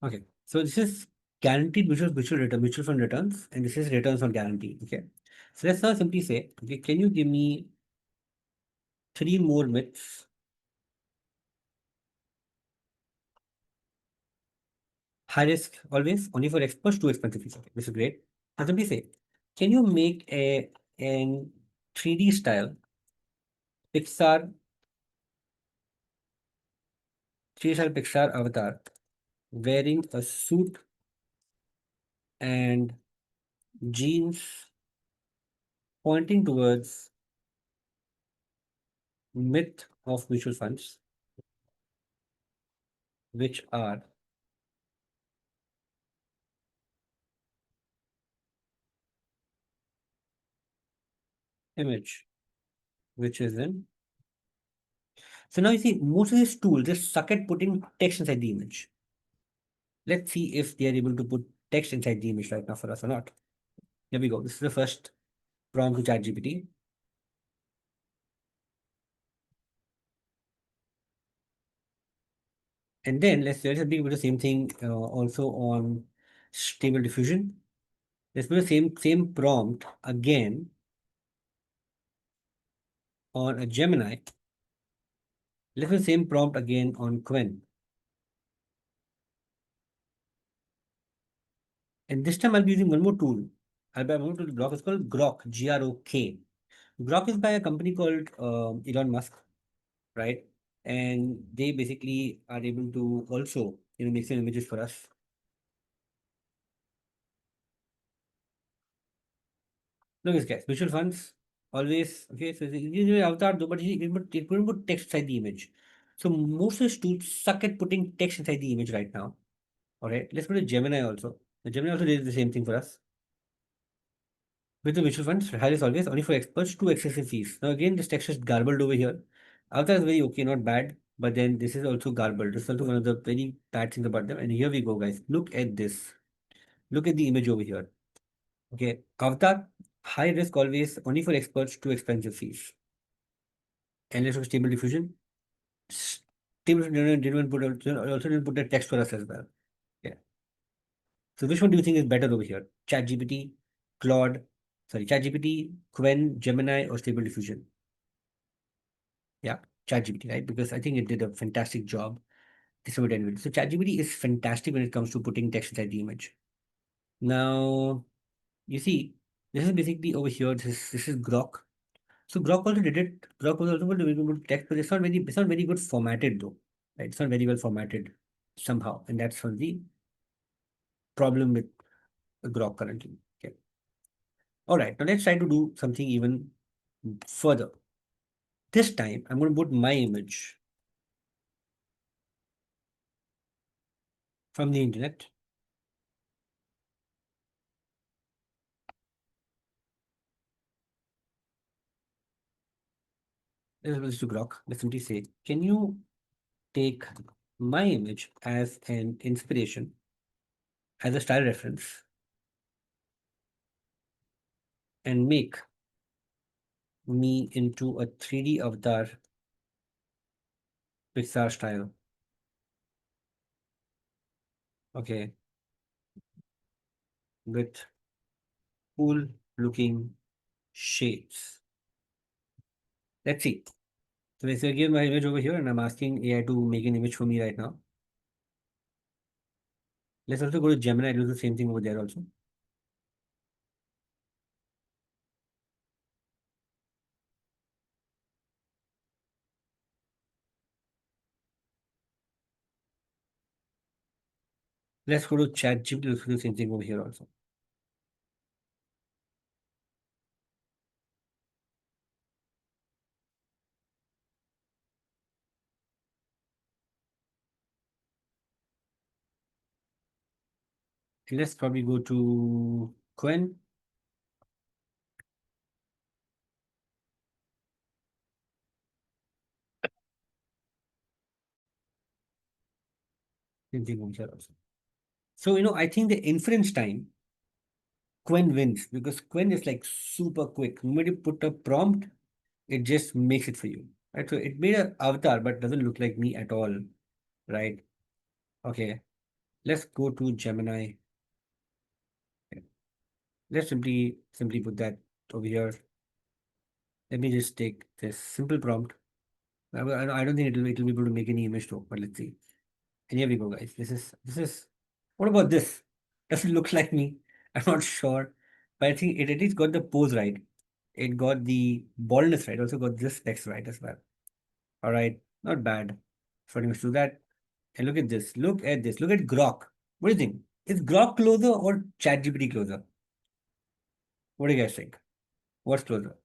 Okay. So this is guaranteed mutual fund returns, and this is returns on guarantee. Okay. So let's now simply say, okay, can you give me 3 more myths? High risk always, only for experts, too expensive fees. Okay, this is great. And simply say, can you make an 3D style Pixar 3D style Pixar avatar wearing a suit and jeans pointing towards myth of mutual funds, which are image, which is in. So now you see most of these tools just suck at putting text inside the image. Let's see if they are able to put text inside the image right now for us or not. Here we go. This is the first prompt to ChatGPT. And then let's do the same thing also on stable diffusion. Let's do the same prompt again on a Gemini. Let's do the same prompt again on Quen. And this time I'll be using one more tool. I'll be one more tool, Grok. It's called Grok, Grok. Grok is by a company called Elon Musk, right? And they basically are able to also, make some images for us. Look, this guys, mutual funds always okay. So this is avatar though, but it couldn't put text inside the image. So most of the tools suck at putting text inside the image right now. All right, let's go to Gemini also. The Gemini also did the same thing for us. With the mutual funds, high is always only for experts, too excessive fees. Now again, this text is garbled over here. Avatar is very okay, not bad, but then this is also garbled. This is also one of the very bad things about them. And here we go, guys. Look at this. Look at the image over here. Okay, Avatar, high risk always, only for experts, too expensive fees. And let's go stable diffusion. Stable diffusion didn't even also didn't put the text for us as well. Yeah. So which one do you think is better over here? ChatGPT, Claude, ChatGPT, Qwen, Gemini, or Stable Diffusion? Yeah, ChatGPT, right? Because I think it did a fantastic job. This is what I did. So ChatGPT is fantastic when it comes to putting text inside the image. Now, you see, this is basically over here. This is Grok. So Grok also did it. Grok was also able to put text, but it's not very good formatted though. Right? It's not very well formatted somehow, and that's one of the problem with Grok currently. Okay. All right. Now let's try to do something even further. This time, I'm going to put my image from the internet. Let's do Grok. Let's simply say, can you take my image as an inspiration, as a style reference, and make me into a 3D avatar Pixar style? Okay, with cool looking shades. Let's see. So let's say I give my image over here and I'm asking AI to make an image for me right now. Let's also go to Gemini and do the same thing over there also. Let's go to ChatGPT, let's do the same thing over here also. Let's probably go to Quen. Same thing over here also. So, I think the inference time, Quen wins because Quen is like super quick. When you put a prompt, it just makes it for you. Right? So it made an avatar, but doesn't look like me at all. Right? Okay. Let's go to Gemini. Okay. Let's simply put that over here. Let me just take this simple prompt. I don't think it'll be able to make any image though, but let's see. And here we go, guys. This is what about this? Does it look like me? I'm not sure. But I think it at least got the pose right. It got the baldness right. Also got this text right as well. All right. Not bad. So let me do that. And look at this. Look at this. Look at Grok. What do you think? Is Grok closer or ChatGPT closer? What do you guys think? What's closer?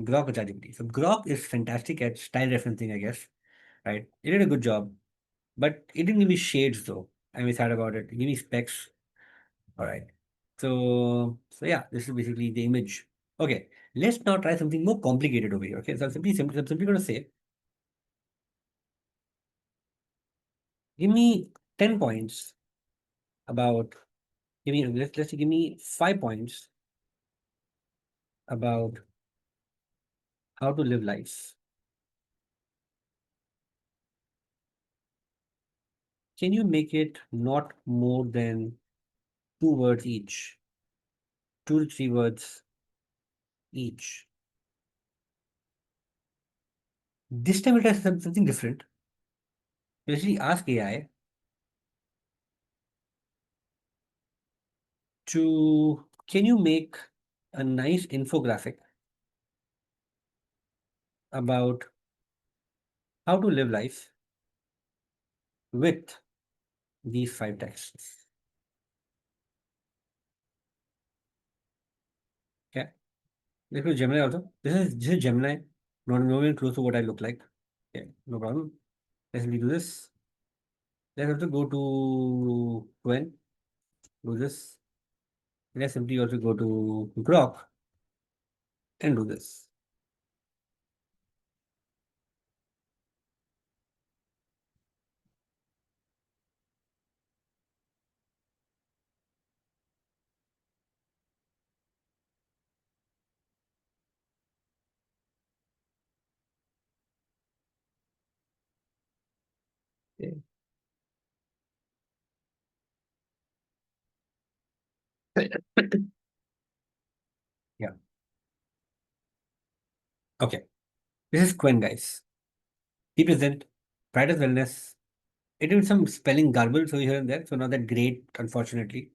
Grok or ChatGPT? So Grok is fantastic at style referencing, I guess. Right? It did a good job. But it didn't give me shades though. I'm sad about it. Give me specs. All right. So yeah, this is basically the image. Okay. Let's now try something more complicated over here. Okay. So I'm simply going to say, give me 10 points about, let's say give me 5 points about how to live life. Can you make it not more than 2 words each? 2 to 3 words each. This time it has something different. Basically, ask AI to can you make a nice infographic about how to live life with these 5 texts. Okay. Let's go to Gemini also. This is Gemini. Not even close to what I look like. Okay, no problem. Let's do this. Let's also go to Gwen. Do this. Let's simply also go to Grok and do this. Okay. Yeah. Okay. This is Quen, guys. He present pride of wellness. It did some spelling garble, so here and there, so not that great, unfortunately.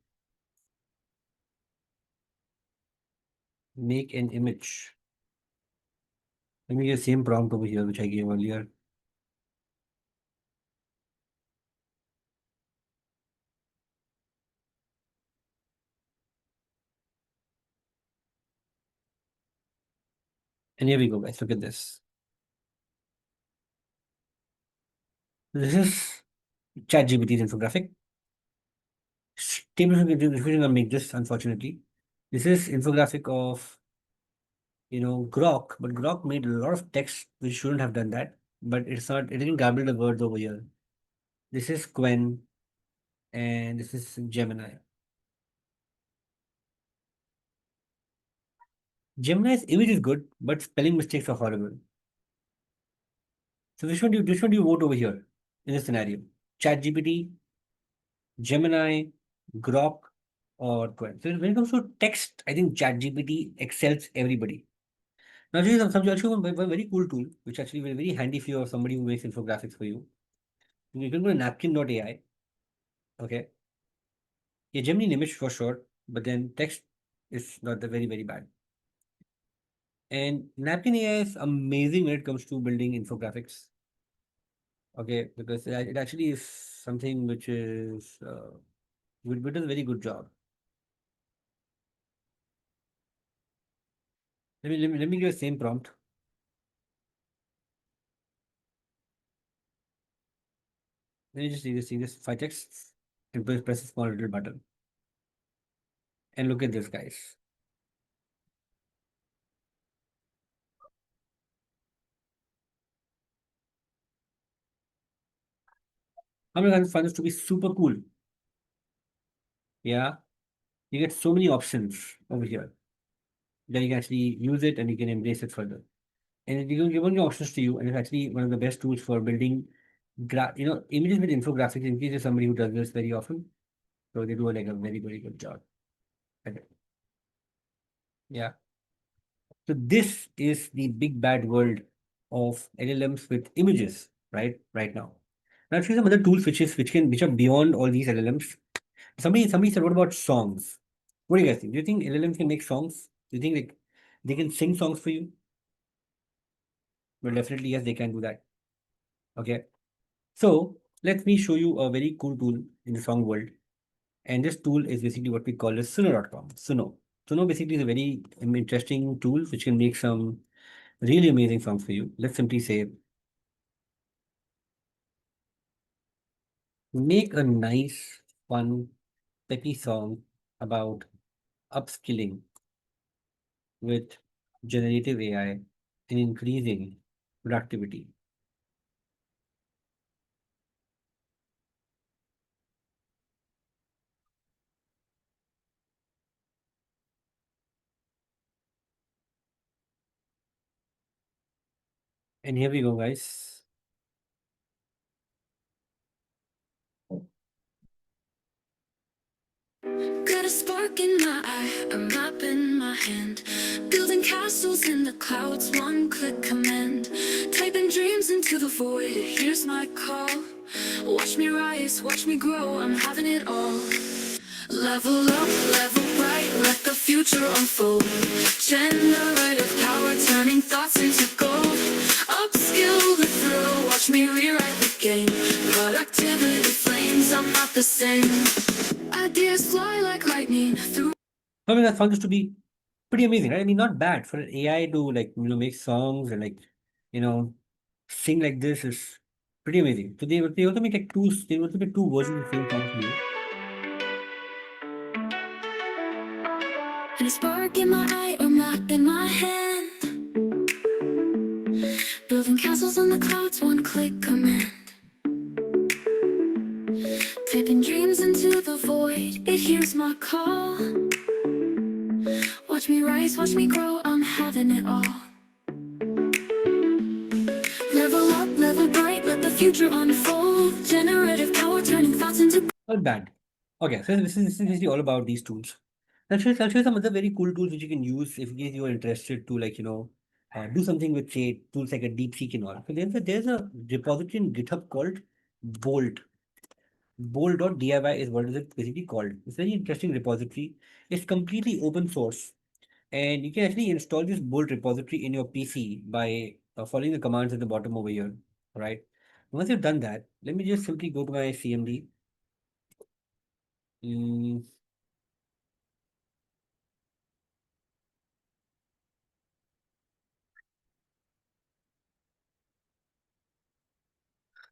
Make an image. Let me use the same prompt over here, which I gave earlier. And here we go, guys. Look at this. This is ChatGPT's infographic. Stable diffusion will make this, unfortunately. This is infographic of Grok, but Grok made a lot of text which shouldn't have done that. But it's not, it didn't garble the words over here. This is Quen and this is Gemini. Gemini's image is good, but spelling mistakes are horrible. So which one do you vote over here in this scenario? ChatGPT, Gemini, Grok, or Quen. So when it comes to text, I think ChatGPT excels everybody. Now, this is actually one very cool tool, which actually very, very handy for you or somebody who makes infographics for you. You can go to napkin.ai. Okay. Yeah, Gemini image for sure, but then text is not the very, very bad. And Napkin AI is amazing when it comes to building infographics. Okay, because it actually is something which is it does a very good job. Let me give the same prompt. Let me just see this five texts and press a small little button. And look at this, guys. How many guys find this to be super cool? Yeah, you get so many options over here. Then you can actually use it and you can embrace it further. And it gives given options to you, and it's actually one of the best tools for building images with infographics in case you're somebody who does this very often. So they do like a very, very good job. Okay. Yeah. So this is the big bad world of LLMs with images, right? Right now. Now, actually, some other tools which are beyond all these LLMs. Somebody said, what about songs? What do you guys think? Do you think LLMs can make songs? Do you think like they can sing songs for you? Well, definitely yes, they can do that. Okay. So let me show you a very cool tool in the song world. And this tool is basically what we call as Suno.com. Suno. Suno basically is a very interesting tool which can make some really amazing songs for you. Let's simply say, make a nice, fun, peppy song about upskilling with generative AI and increasing productivity. And here we go, guys. Got a spark in my eye, a map in my hand. Building castles in the clouds, one click command. Typing dreams into the void, here's my call. Watch me rise, watch me grow, I'm having it all. Level up, level right, let the future unfold. Generative power, turning thoughts into gold. Upskill the thrill, watch me rewrite the game. Productivity flames, I'm not the same. Ideas fly like lightning through. I mean, I found this to be pretty amazing, right? I mean, not bad for an AI to like, make songs and like, you know, sing like this is pretty amazing. So they also make like they also make two versions of the same song for you. And a spark in my eye, a map in my hand. Building castles on the clouds, one click command. Typing dreams into the void, it hears my call. Watch me rise, watch me grow, I'm having it all. Level up, level bright, let the future unfold. Generative power turning thoughts into. Not bad. Okay, so this is basically all about these tools. I'll show you some other very cool tools which you can use if in case you are interested to do something with say tools like a DeepSeek and all. So there's a repository in GitHub called Bolt. Bolt.diy is what is it basically called. It's a very interesting repository. It's completely open source, and you can actually install this Bolt repository in your PC by following the commands at the bottom over here. Right. Once you've done that, let me just simply go to my CMD. Mm,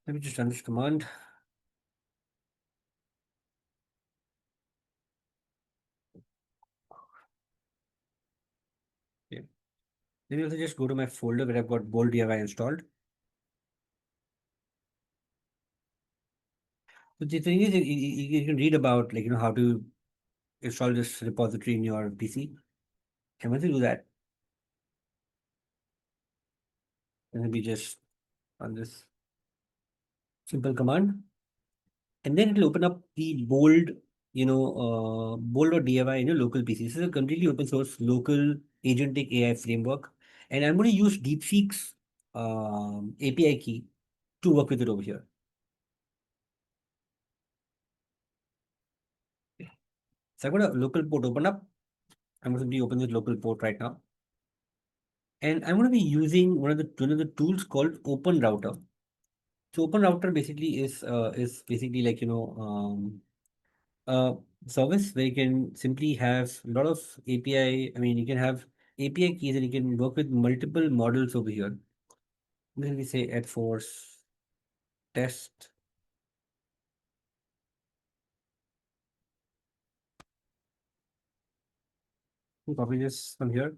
Let me just run this command. Okay. Let me also just go to my folder where I've got Bolt DIY installed. So the thing is, you can read about how to install this repository in your PC. And once you do that, then we just run this simple command, and then it'll open up the bold.diy in your local PC. This is a completely open source local agentic AI framework, and I'm going to use DeepSeek's API key to work with it over here. So I've got a local port open up. I'm going to open this local port right now. And I'm going to be using one of the tools called Open Router. So Open Router basically is basically a service where you can simply have a lot of API. I mean, you can have API keys and you can work with multiple models over here. Then we say edForce test. We copy this from here.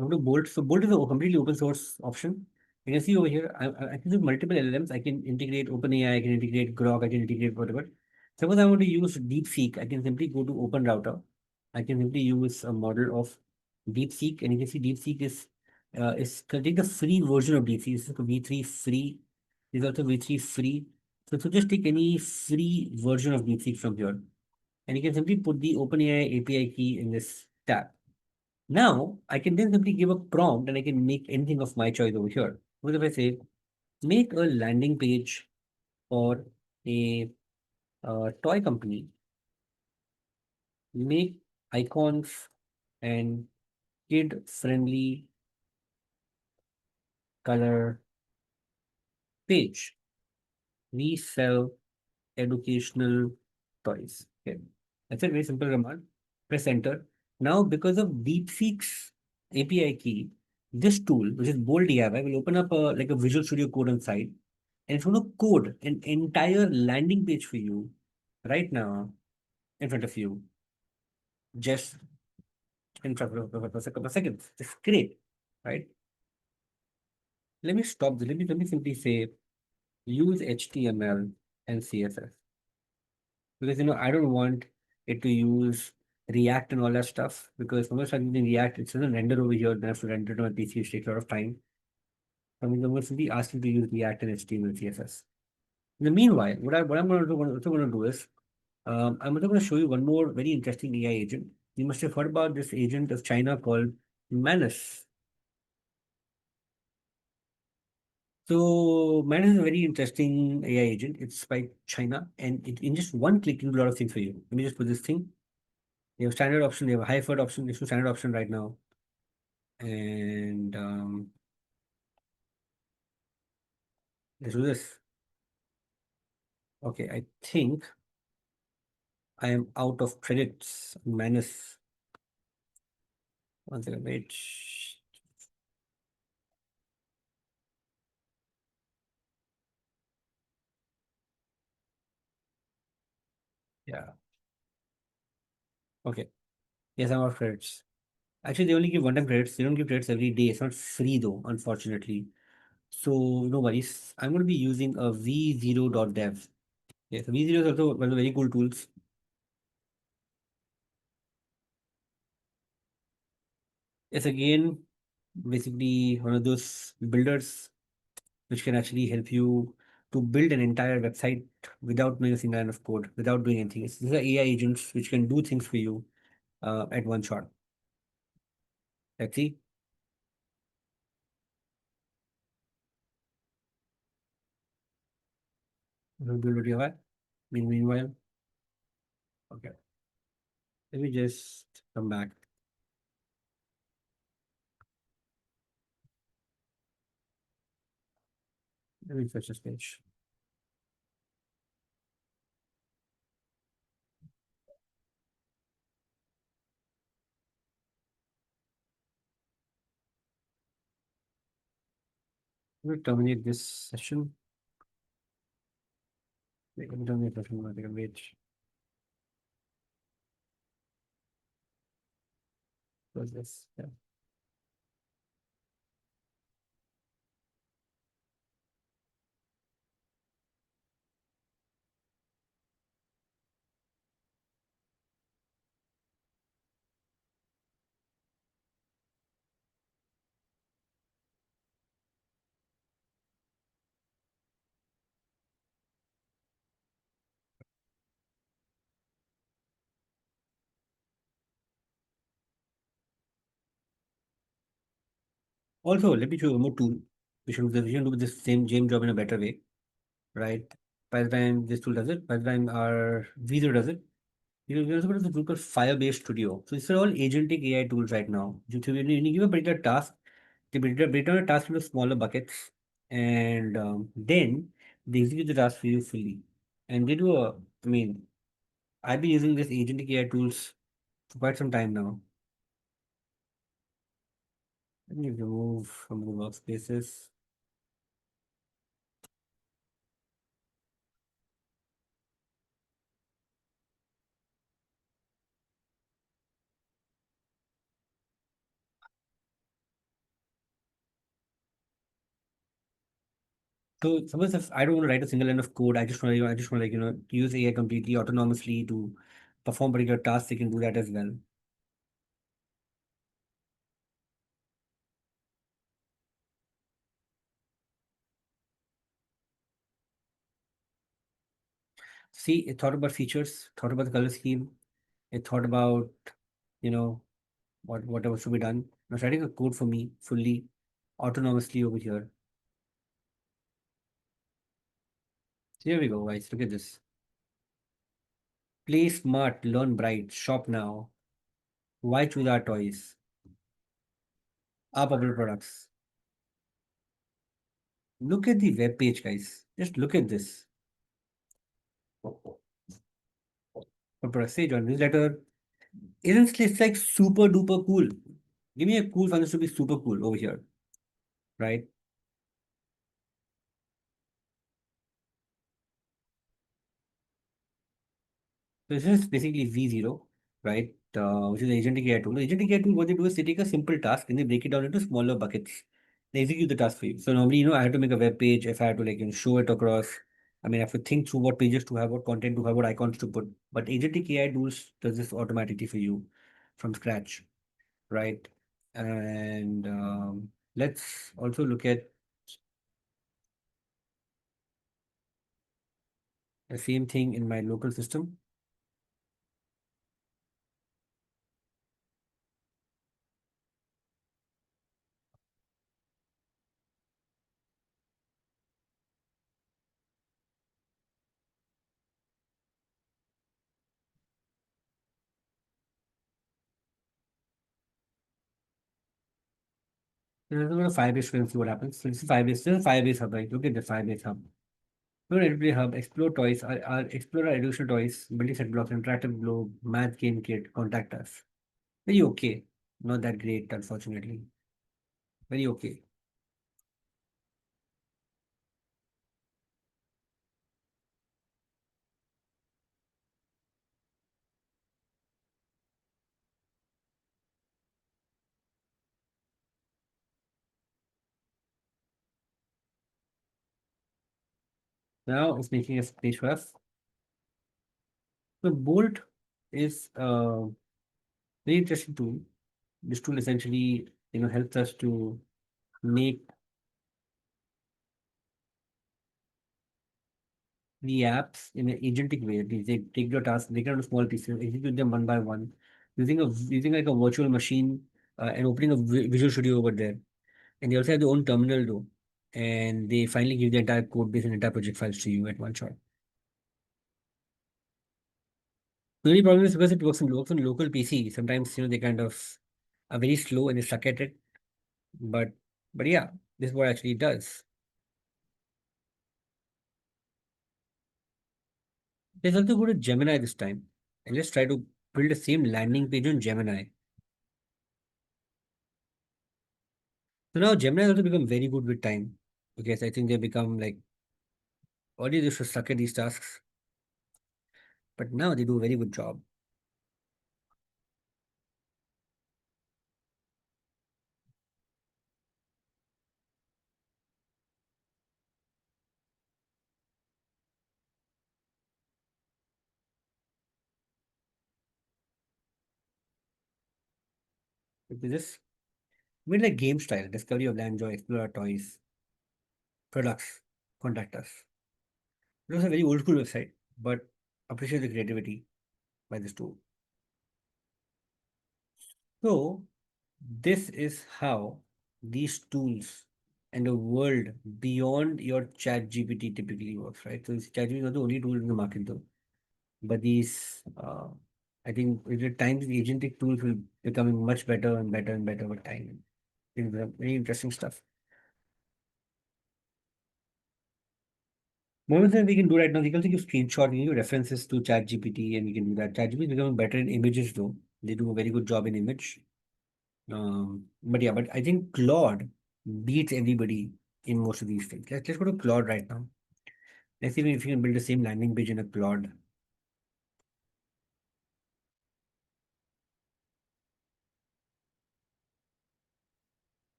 Go to Bolt. So Bolt is a completely open source option. You can see over here, I can do multiple LLMs. I can integrate OpenAI, I can integrate Grok, I can integrate whatever. Suppose I want to use DeepSeek, I can simply go to Open Router. I can simply use a model of DeepSeek, and you can see DeepSeek is take the free version of DeepSeek. This is a V3 free. This is also V3 free. So just take any free version of DeepSeek from here, and you can simply put the OpenAI API key in this tab. Now, I can then simply give a prompt and I can make anything of my choice over here. What if I say, make a landing page for a toy company, make icons and kid-friendly color page. We sell educational toys. Okay. That's a very simple command. Press enter. Now, because of DeepSeek's API key, this tool, which is Bold DIY, will open up a Visual Studio Code on site, and it's going to code an entire landing page for you right now in front of you, just in front of a couple of seconds. It's great, right? Let me stop this. Let me simply say use HTML and CSS, because I don't want it to use React and all that stuff, because when I start using React, it doesn't render over here, then I have to render it on my PC, which takes a lot of time. I mean, I'm going to simply ask you to use React and HTML and CSS. In the meanwhile, what I'm also going to do is I'm also going to show you one more very interesting AI agent. You must have heard about this agent of China called Manus. So Manus is a very interesting AI agent. It's by China, and in just one click, it can do a lot of things for you. Let me just put this thing. You have standard option, you have a high effort option, you have standard option right now. And let's do this. Okay, I think I am out of credits. Minus 1 second, wait. Yeah. Okay. Yes, I'm out of credits. Actually, they only give one-time credits. They don't give credits every day. It's not free though, unfortunately. So no worries. I'm going to be using a v0.dev. Yes, v0 is also one of the very cool tools. It's again basically one of those builders which can actually help you to build an entire website without knowing a single line of code, without doing anything. These are AI agents which can do things for you at one shot. Let's see. Build AI. Meanwhile, okay. Let me just come back. Let me refresh this page. Let me terminate this session. Wait, let me terminate the session. I can wait. Close this. Yeah. Also, let me show you one more tool. We should do this same job in a better way, right? By the time this tool does it, by the time our Visa does it, we're also going to look at Firebase Studio. So these are all agentic AI tools right now. When you give a particular task, they break down a task into smaller buckets, and then they execute the task for you fully. And they do a, I mean, I've been using this agentic AI tools for quite some time now. Let me remove from the workspaces. So suppose if I don't want to write a single line of code, I just want to use AI completely autonomously to perform particular tasks. They can do that as well. See, it thought about features, thought about the color scheme, it thought about you know whatever should be done. Now it's writing a code for me fully autonomously over here. So here we go, guys. Look at this. Play smart, learn bright, shop now. Why choose our toys? Our popular products. Look at the web page, guys. Just look at this. For say join newsletter. Isn't this like super duper cool? Give me a cool fun to be super cool over here, right? So this is basically V0, right? Which is the agentic AI tool. The agentic AI tool, what they do is they take a simple task and they break it down into smaller buckets. They execute the task for you. So normally, I have to make a web page. If I have to show it across, I mean, I have to think through what pages to have, what content to have, what icons to put. But agentic AI tools does this automatically for you from scratch, right? And let's also look at the same thing in my local system. Let's go to Firebase and see what happens. So this is Firebase. This is Firebase Hub, right? Look at the Firebase Hub. Explore Edplay Hub, Explore Toys, Explore our educational toys, building set blocks, interactive globe, math game kit, contact us. Very okay. Not that great, unfortunately. Very okay. Now it's making a page for us. So Bolt is a very interesting tool. This tool essentially, helps us to make the apps in an agentic way. They take your tasks, break it down into small pieces, execute them one by one, using like a virtual machine and opening a Visual Studio over there. And they also have their own terminal though. And they finally give the entire code base and entire project files to you at one shot. The only problem is because it works on local PC. Sometimes they kind of are very slow and they suck at it. But yeah, this is what actually it does. Let's also go to Gemini this time and let's try to build the same landing page on Gemini. So now Gemini has also become very good with time because I think they become like already they used to suck at these tasks, but now they do a very good job. With this, made like game style, discovery of land, joy, explore our toys, products, contact us. It was a very old school website, but appreciate the creativity by this tool. So this is how these tools and the world beyond your chat GPT typically works, right? So chat GPT is not the only tool in the market though. But these, I think with the times, the agentic tools will becoming much better and better and better with time. I think they're very interesting stuff. One thing we can do right now, we can also give screenshot, we can give references to ChatGPT, and we can do that. ChatGPT is becoming better in images though. They do a very good job in image. But yeah, but I think Claude beats everybody in most of these things. Let's go to Claude right now. Let's see if we can build the same landing page in a Claude.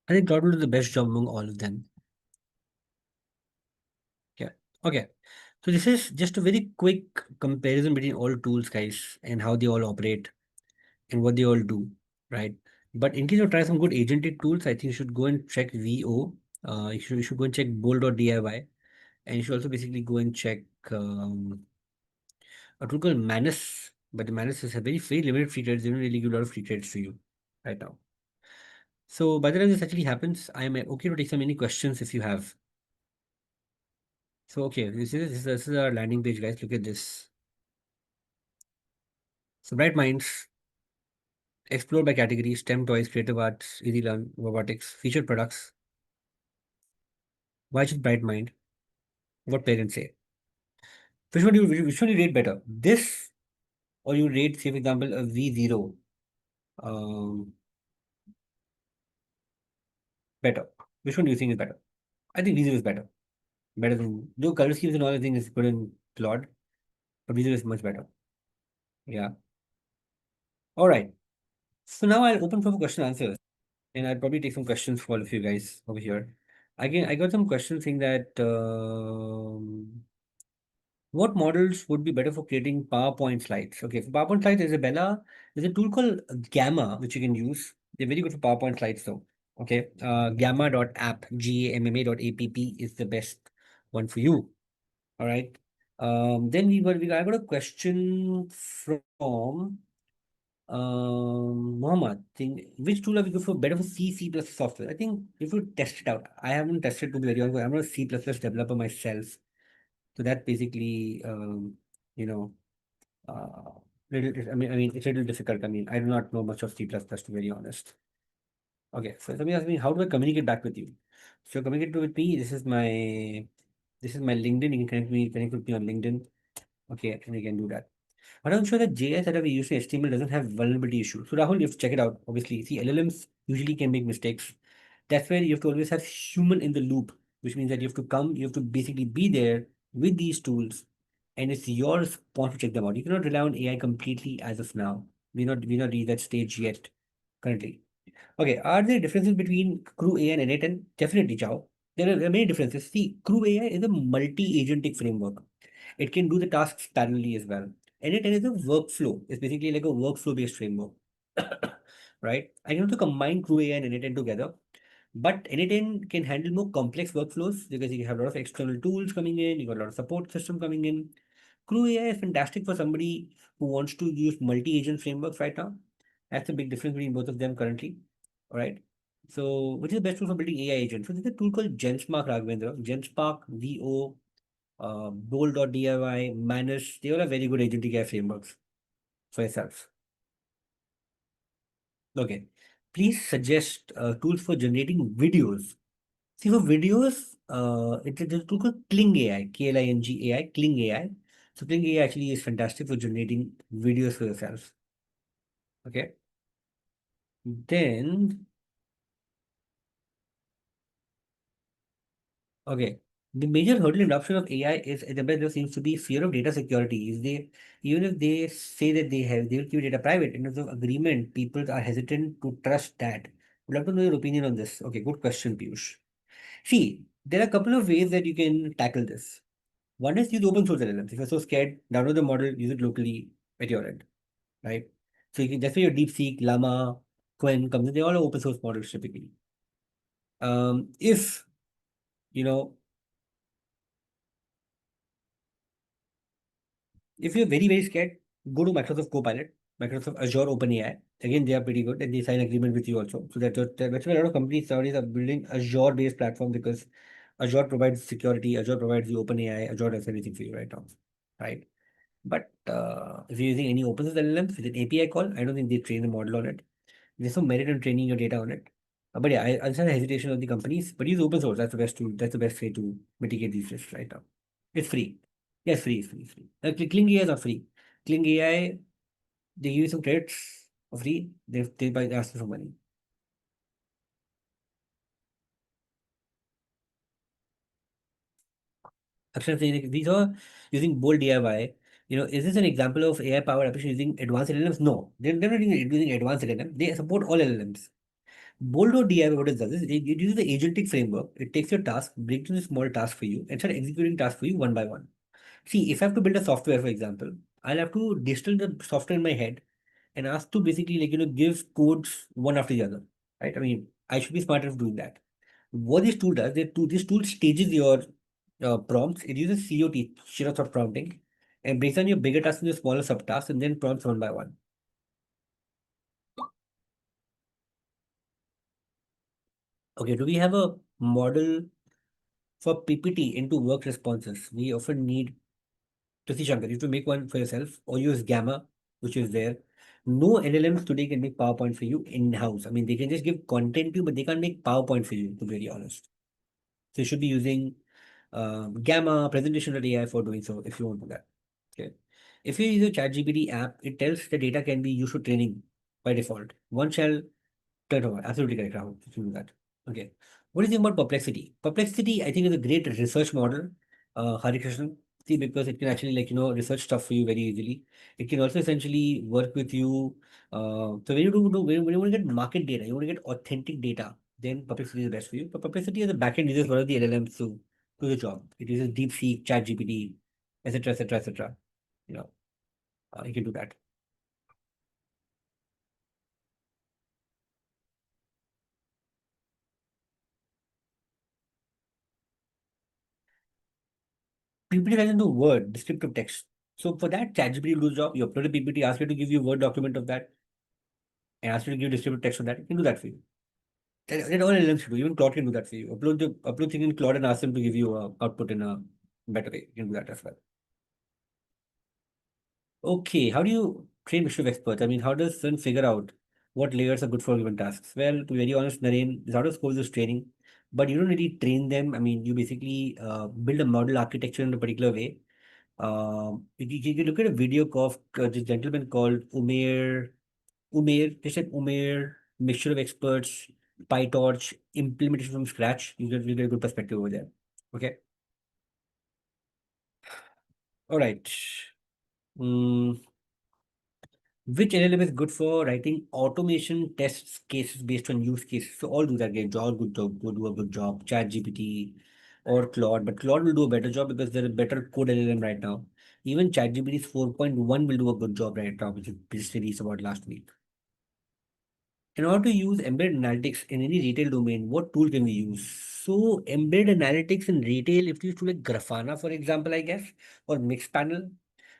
I think Claude will do the best job among all of them. Yeah. Okay. So this is just a very quick comparison between all tools, guys, and how they all operate and what they all do, right? But in case you try some good agentic tools, I think you should go and check VO. You should go and check bold.diy, and you should also basically go and check a tool called Manus. But the Manus is a very limited free trades. They don't really give a lot of free trades to you right now. So by the time this actually happens, I am okay to take some any questions if you have. So okay, this is our landing page, guys. Look at this. So Bright Minds, explore by category, STEM toys, creative arts, easy learn, robotics, featured products. Why should Bright Mind? What parents say? Which one do you rate better? This or you rate, say for example, a V0 um, better? Which one do you think is better? I think V0 is better. Better than though color schemes and all the things is good in Claude, but V0 is much better. Yeah. All right. So now I'll open for question and answers. And I'll probably take some questions for all of you guys over here. Again, I got some questions saying that what models would be better for creating PowerPoint slides? Okay, for PowerPoint slides, there's a tool called Gamma, which you can use. They're very good for PowerPoint slides, though. Okay, gamma.app, gamma.app is the best one for you. All right. Then I got a question from Mohammed, think which tool are we good for? Better for C, C plus software. I think if you test it out, I haven't tested to be very honest. I'm not a C plus plus developer myself, so that basically, you know, uh, I mean, it's a little difficult. I mean, I do not know much of C plus plus to be very honest. Okay, so somebody asked me, how do I communicate back with you? So communicate with me. This is my LinkedIn. You can connect with me on LinkedIn. Okay, and you can do that. But I'm sure that JS that we use in HTML doesn't have vulnerability issues. So Rahul, you have to check it out. Obviously, see, LLMs usually can make mistakes. That's where you have to always have human in the loop, which means that you have to basically be there with these tools, and it's your response to check them out. You cannot rely on AI completely as of now. We're not reached that stage yet currently. Okay, are there differences between Crew AI and N8N? Definitely, Chao. There are many differences. See, Crew AI is a multi-agentic framework. It can do the tasks parallelly as well. N8N is a workflow. It's basically like a workflow-based framework, right? I can also combine Crew AI and N8N together, but N8N can handle more complex workflows because you have a lot of external tools coming in, you got a lot of support system coming in. Crew AI is fantastic for somebody who wants to use multi-agent frameworks right now. That's the big difference between both of them currently. All right. So, which is the best tool for building AI agents? So, there's a tool called GenSpark, Raghavendra. GenSpark, VO, Bowl.diy, Manus. They all are very good agentic AI frameworks for yourself. Okay. Please suggest tools for generating videos. See, for videos, there's a tool called Kling AI, Kling AI, Kling AI. So, Kling AI actually is fantastic for generating videos for yourself. Okay. Then, okay. The major hurdle in adoption of AI is there seems to be fear of data security. Is they even if they say that they will keep data private in terms of agreement, people are hesitant to trust that. Would love to know your opinion on this. Okay, good question, Piyush. See, there are a couple of ways that you can tackle this. One is use open source LLMs. If you're so scared, download the model, use it locally at your end, right? So you can that's where your DeepSeek, Llama, Quen comes in. They all are open source models typically. If you know If you're very, very scared, go to Microsoft Copilot, Microsoft Azure OpenAI. Again, they are pretty good and they sign agreement with you also. So that's why a lot of companies nowadays are building Azure-based platform because Azure provides security, Azure provides the OpenAI, Azure does everything for you right now, right? But if you're using any open source LLMs with an API call, I don't think they train the model on it. There's some merit in training your data on it. But yeah, I understand the hesitation of the companies, but use open source. That's the best tool. That's the best way to mitigate these risks right now. It's free. Yes, free, free, free. Kling AI is not free. Kling AI, they give you some credits for free. They ask you for money. Akshay saying like, these are using bold DIY. Is this an example of AI powered application using advanced LLMs? No, they're not using advanced LLMs. They support all LLMs. Bold DIY, what it does is it uses the agentic framework. It takes your task, breaks it into small tasks for you, and start executing tasks for you one by one. See, if I have to build a software, for example, I'll have to distill the software in my head and ask to basically give codes one after the other. Right? I mean, I should be smarter of doing that. What this tool does, this tool stages your prompts. It uses COT, zero thought prompting, and breaks down your bigger tasks into smaller subtasks and then prompts one by one. Okay, do we have a model for PPT into work responses? We often need to see Shankar. You have to make one for yourself or use Gamma, which is there. No LLMs today can make PowerPoint for you in-house. I mean, they can just give content to you, but they can't make PowerPoint for you, to be very honest. So you should be using Gamma, presentation.ai for doing so if you want to do that. Okay. If you use a ChatGPT app, it tells the data can be used for training by default. One shall turn over. Absolutely correct, Rahul. You should do that. Okay. What do you think about Perplexity? Perplexity, I think, is a great research model, Hari Krishnan. See, because it can actually, research stuff for you very easily. It can also essentially work with you. So when when you want to get market data, you want to get authentic data, then Perplexity is the best for you. But Perplexity as a backend uses one of the LLMs to do the job. It uses DeepSeek, ChatGPT, etc., etc., etc. You know, you can do that. PPT turns into Word, descriptive text. So for that, ChatGPT will do the job. You upload a PPT, ask it to give you a Word document of that. and ask you to give distributed text on that, it can do that for you. That all LLMs do. Even Claude can do that for you. Upload thing in Claude and ask them to give you a output in a better way. You can do that as well. Okay, how do you train issue experts? I mean, how does one figure out what layers are good for given tasks? Well, to be very honest, Naren, there's out of scope this training, but you don't really train them. I mean, you basically build a model architecture in a particular way. You look at a video of this gentleman called Umair, they said Umair, mixture of experts, PyTorch, implementation from scratch. You get a good perspective over there. Okay. All right. Mm, which LLM is good for writing automation tests cases based on use cases? So all do that. Get all good job, go do a good job. ChatGPT or Claude, but Claude will do a better job because they're a better code LLM right now. Even ChatGPT's 4.1 will do a good job right now, which is just released about last week. In order to use embedded analytics in any retail domain, what tool can we use? So embedded analytics in retail, if you use tool like Grafana, for example, I guess, or Mixpanel,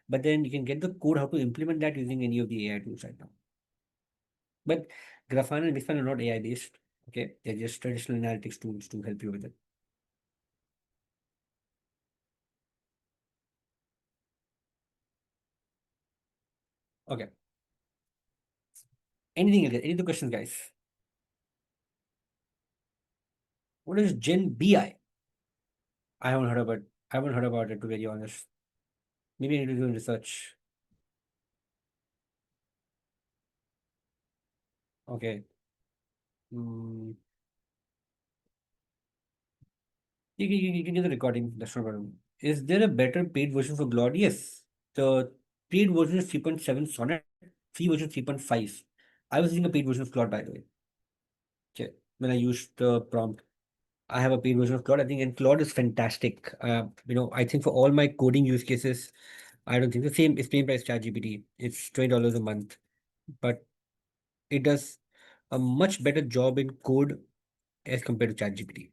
but then you can get the code how to implement that using any of the AI tools right now. But Grafana and Mixpanel are not AI based. Okay, they're just traditional analytics tools to help you with it. Okay. Anything else? Any other questions, guys? What is Gen BI? I haven't heard about. I haven't heard about it, to be very honest. Maybe I need to do research. Okay. Mm, you can do the recording. That's no problem. Is there a better paid version for Claude? Yes. The paid version is 3.7 Sonnet, free version 3.5. I was using a paid version of Claude, by the way. Okay. When I used the prompt, I have a paid version of Claude. I think, and Claude is fantastic. I think for all my coding use cases, I don't think the same price ChatGPT. It's $20 a month, but it does a much better job in code as compared to ChatGPT.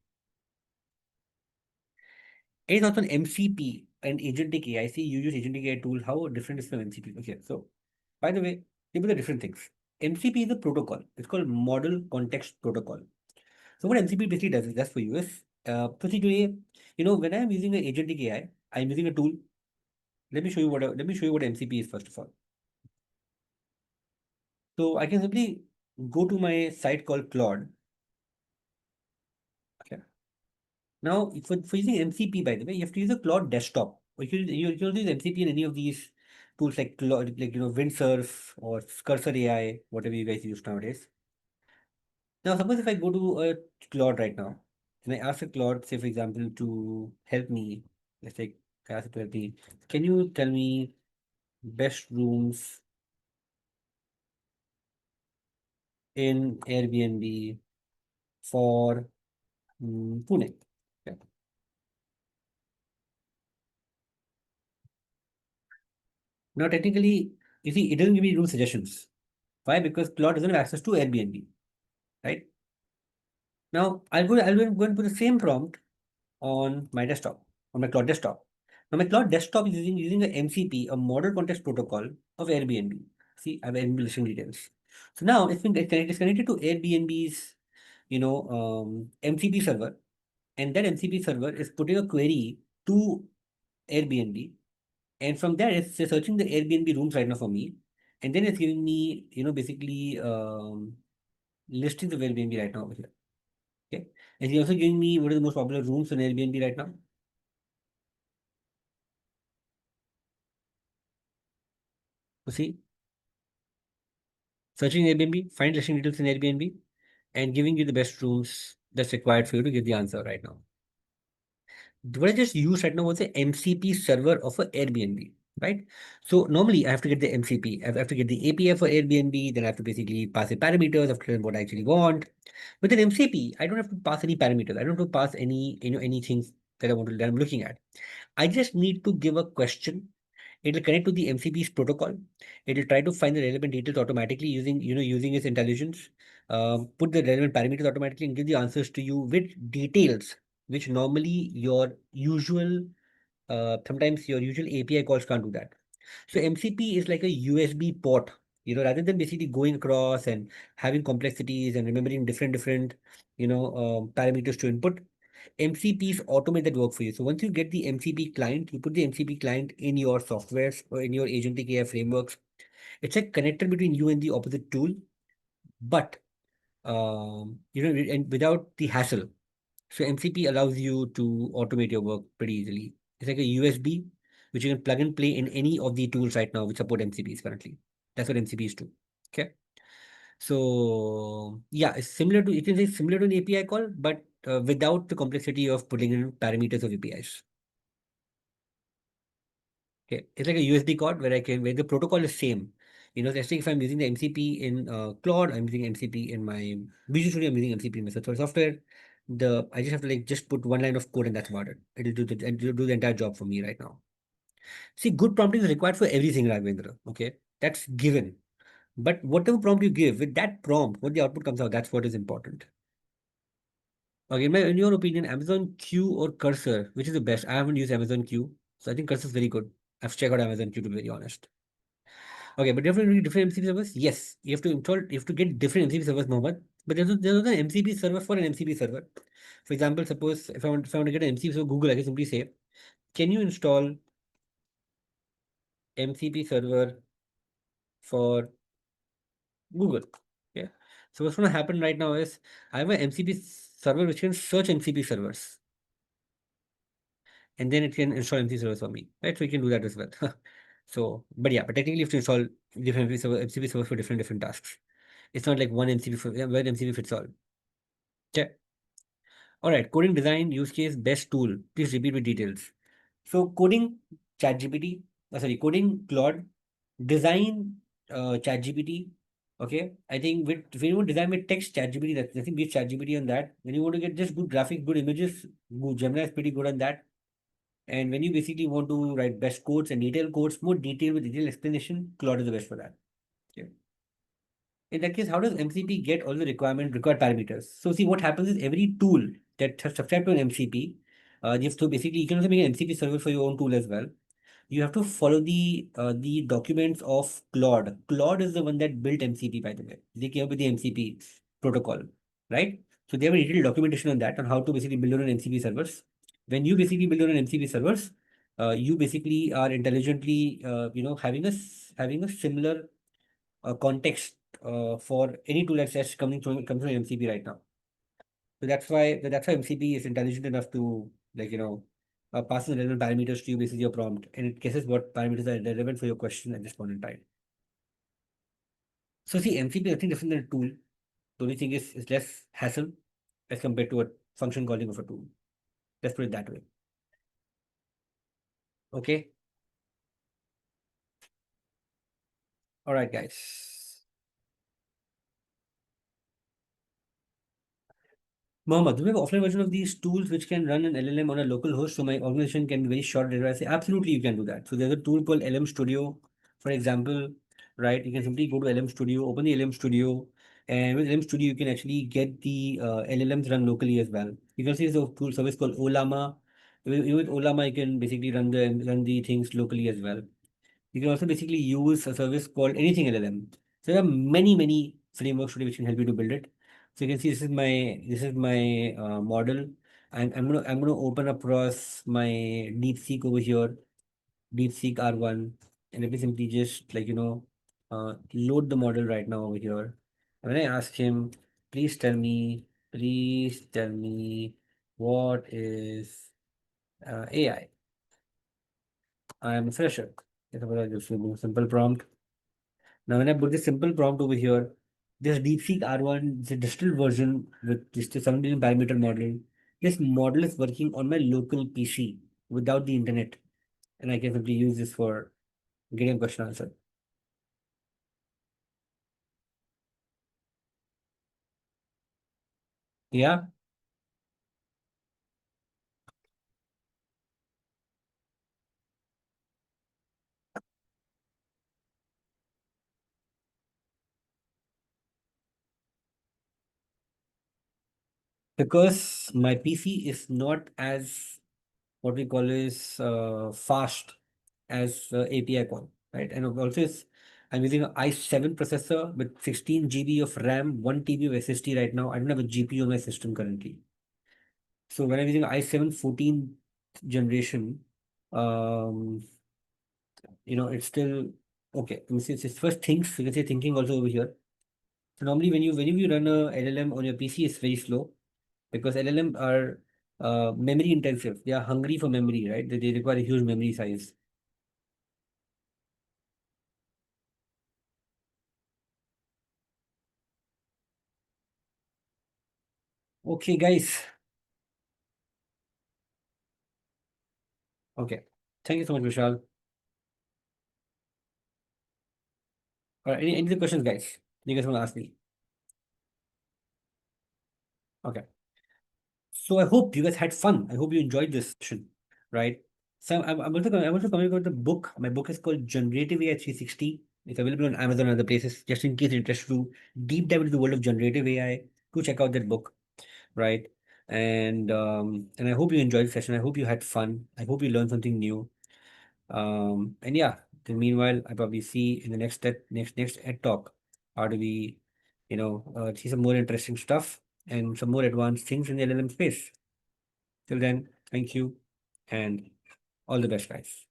Any thoughts on MCP and agentic AI? See, you use agentic AI tool. How different is from MCP? Okay, so by the way, they both are different things. MCP is a protocol. It's called Model Context Protocol. So what MCP basically does is just for you is particularly, when I'm using an agentic AI, I'm using a tool. Let me show you what MCP is first of all. So I can simply go to my site called Claude. Okay. Now, for using MCP, by the way, you have to use a Claude desktop. Or you can use MCP in any of these tools like Claude, like Windsurf or Cursor AI, whatever you guys use nowadays. Now, suppose if I go to a Claude right now, and I ask a Claude, say for example, to help me, let's say, I ask it to help me, can you tell me best rooms in Airbnb for Pune? Yeah. Now, technically, you see, it doesn't give me room suggestions. Why? Because Claude doesn't have access to Airbnb, right? Now, go and put the same prompt on my desktop, on my Claude desktop. Now, my Claude desktop is using a MCP, a Model Context Protocol of Airbnb. See, I have Airbnb listing details. So now it's connected to Airbnb's, MCP server, and that MCP server is putting a query to Airbnb, and from there it's searching the Airbnb rooms right now for me, and then it's giving me, basically listings of Airbnb right now over here. Okay. And he's also giving me what are the most popular rooms on Airbnb right now. So see, searching Airbnb, find listing details in Airbnb, and giving you the best rooms that's required for you to give the answer right now. What I just used right now was the MCP server of a Airbnb, right? So normally I have to get the MCP, I have to get the API for Airbnb, then I have to basically pass the parameters, I have to tell them what I actually want. With an MCP, I don't have to pass any parameters. I don't have to pass anything that I'm looking at. I just need to give a question. It'll connect to the MCP's protocol. It'll try to find the relevant details automatically using its intelligence. Put the relevant parameters automatically and give the answers to you with details, which normally sometimes your usual API calls can't do that. So MCP is like a USB port rather than basically going across and having complexities and remembering different, parameters to input. MCPs automate that work for you. So once you get the MCP client, you put the MCP client in your softwares or in your agentic AI frameworks. It's a connector between you and the opposite tool, but and without the hassle. So MCP allows you to automate your work pretty easily. It's like a USB, which you can plug and play in any of the tools right now which support MCPs currently. That's what MCPs do. Okay. So yeah, it's similar to, you can say similar to an API call, but without the complexity of putting in parameters of APIs. Okay, it's like a USD code where the protocol is same. Let's say if I'm using the MCP in Claude, I'm using MCP in my Visual Studio, I'm using MCP in my virtual software. I just have to just put one line of code and that's about it. It'll do the entire job for me right now. See, good prompting is required for everything, Raghavendra. Okay, that's given. But whatever prompt you give, with that prompt, what the output comes out, that's what is important. Okay, in your opinion, Amazon Q or Cursor, which is the best? I haven't used Amazon Q, so I think Cursor is very good. I've checked out Amazon Q to be very honest. Okay, but definitely different MCP servers. Yes, you have to get different MCP servers, Mohammed. But there's an MCP server for an MCP server. For example, suppose if I want to get an MCP server Google, I can simply say, can you install MCP server for Google? Yeah. So what's going to happen right now is I have an MCP server which can search MCP servers, and then it can install MCP servers for me, right? So you can do that as well. But technically you have to install different MCP servers for different tasks. It's not like one MCP for one MCP fits all. Okay. All right. Coding design use case best tool. Please repeat with details. So coding ChatGPT, coding Claude, design ChatGPT. Okay, I think if you want to design with text ChatGPT, that's I think beat ChatGPT on that. When you want to get just good graphics, good images, Gemini is pretty good on that. And when you basically want to write best codes and detailed codes, more detail with detailed explanation, Claude is the best for that. Okay. In that case, how does MCP get all the required parameters? So see what happens is every tool that has subscribed to an MCP, you have to basically you can also make an MCP server for your own tool as well. You have to follow the documents of Claude. Claude is the one that built MCP, by the way. They came up with the MCP protocol, right? So they have a detailed documentation on that, on how to basically build on an MCP servers. When you basically build on an MCP servers, you basically are intelligently, having a similar context for any tool that's comes from MCP right now. So that's why MCP is intelligent enough to pass the relevant parameters to you based on your prompt, and it guesses what parameters are relevant for your question at this point in time. So see, MCP is nothing different than a tool. The only thing is less hassle as compared to a function calling of a tool. Let's put it that way. Okay. All right, guys. Mohammed, do we have an offline version of these tools which can run an LLM on a local host so my organization can be very short data? I say, absolutely, you can do that. So there's a tool called LM Studio, for example, right? You can simply go to LM Studio, open the LM Studio, and with LM Studio, you can actually get the LLMs run locally as well. You can see there's a tool service called Olama. With Olama, you can basically run the things locally as well. You can also basically use a service called anything LLM. So there are many frameworks today which can help you to build it. So you can see this is my model. I'm gonna open across my DeepSeek over here, DeepSeek R1, and let me simply just load the model right now over here. And when I ask him, please tell me what is AI? I am a fresher. Yes, I just remove simple prompt. Now, when I put this simple prompt over here, this DeepSeek R1 is a digital version with just a 17 parameter model. This model is working on my local PC without the internet, and I can simply use this for getting a question answered. Yeah, because my PC is not as what we call is fast as API call, right? And also I'm using an i7 processor with 16 GB of RAM, 1 TB of SSD right now. I don't have a GPU on my system currently. So when I'm using i7 14th generation, um, it's still okay. Let me see, it's first things, you can say thinking also over here. So normally whenever you run a LLM on your PC, it's very slow because LLM are memory intensive. They are hungry for memory, right? They require a huge memory size. Okay, guys. Okay. Thank you so much, Vishal. All right, any other questions, guys? You guys want to ask me? Okay. So I hope you guys had fun. I hope you enjoyed this session, right? So I'm also coming about the book. My book is called Generative AI 360. It's available on Amazon and other places. Just in case you're interested to deep dive into the world of generative AI, go check out that book, right? And I hope you enjoyed the session. I hope you had fun. I hope you learned something new. And yeah, then meanwhile, I probably see in the next Ed Talk, how do we, see some more interesting stuff and some more advanced things in the LLM space. Till then, thank you and all the best, guys.